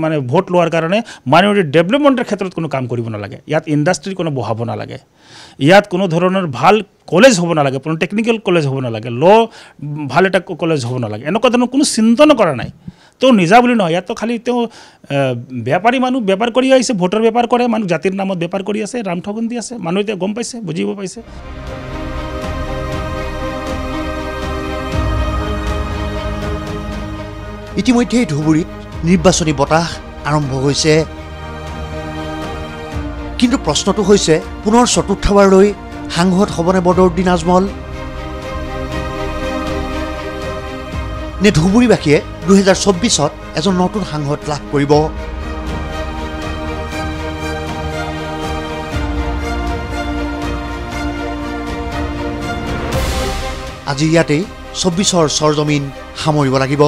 মানে ভোট লোৱাৰ কাৰণে মাইনৰিটি ডেভেলপমেণ্টৰ ক্ষেত্ৰত কোনো কাম কৰিব নালাগে। ইয়াত ইণ্ডাষ্ট্ৰী কোনো বহাব নালাগে। ইয়াত কোনো ধৰণৰ ভাল কলেজ হ'ব নালাগে, কোনো টেকনিকেল কলেজ হ'ব নালাগে, ভাল এটা কলেজ হ'ব নালাগে। এনেকুৱা ধৰণৰ কোনো চিন্তন কৰা নাই। তেওঁ নিজা বুলি নহয়, ইয়াততো খালি তেওঁ বেপাৰী মানুহ বেপাৰ কৰি আহিছে, ভোটৰ বেপাৰ কৰে, মানুহ জাতিৰ নামত বেপাৰ কৰি আছে, ৰাম ঠগন দি আছে। মানুহ এতিয়া গম পাইছে, বুজিব পাইছে। ইতিমধ্যেই ধুবুৰীত নিৰ্বাচনী বতাহ আৰম্ভ হৈছে। কিন্তু প্ৰশ্নটো হৈছে পুনৰ চতুৰ্থবাৰলৈ সাংসদ হ'বনে বদৰুদ্দিন আজমল? নে ধুবুৰীবাসীয়ে 2024-ত এজন নতুন সাংসদ লাভ কৰিব? আজি ইয়াতেই 24-ৰ চৰজমিন সামৰিব লাগিব।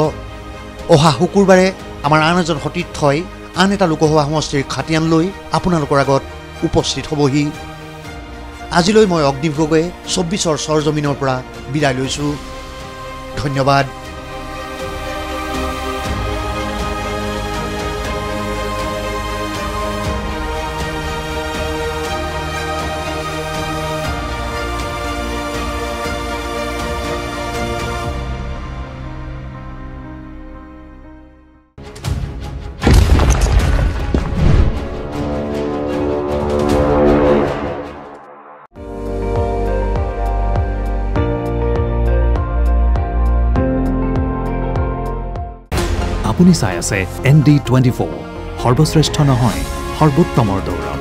অহা শুকুৰবাৰে আমাৰ আন এজন সতীৰ্থই আন এটা লোকসভা সমষ্টিৰ খাতিয়ান লৈ আপোনালোকৰ আগত উপস্থিত হ'বহি। আজিলৈ মই অগ্নিম গগৈয়ে 24-ৰ চৰজমিনৰ পৰা বিদায় লৈছোঁ। ধন্যবাদ। আপুনি চাই আছে ND24, সৰ্বশ্ৰেষ্ঠ নহয় সৰ্বোত্তমৰ দৌৰ।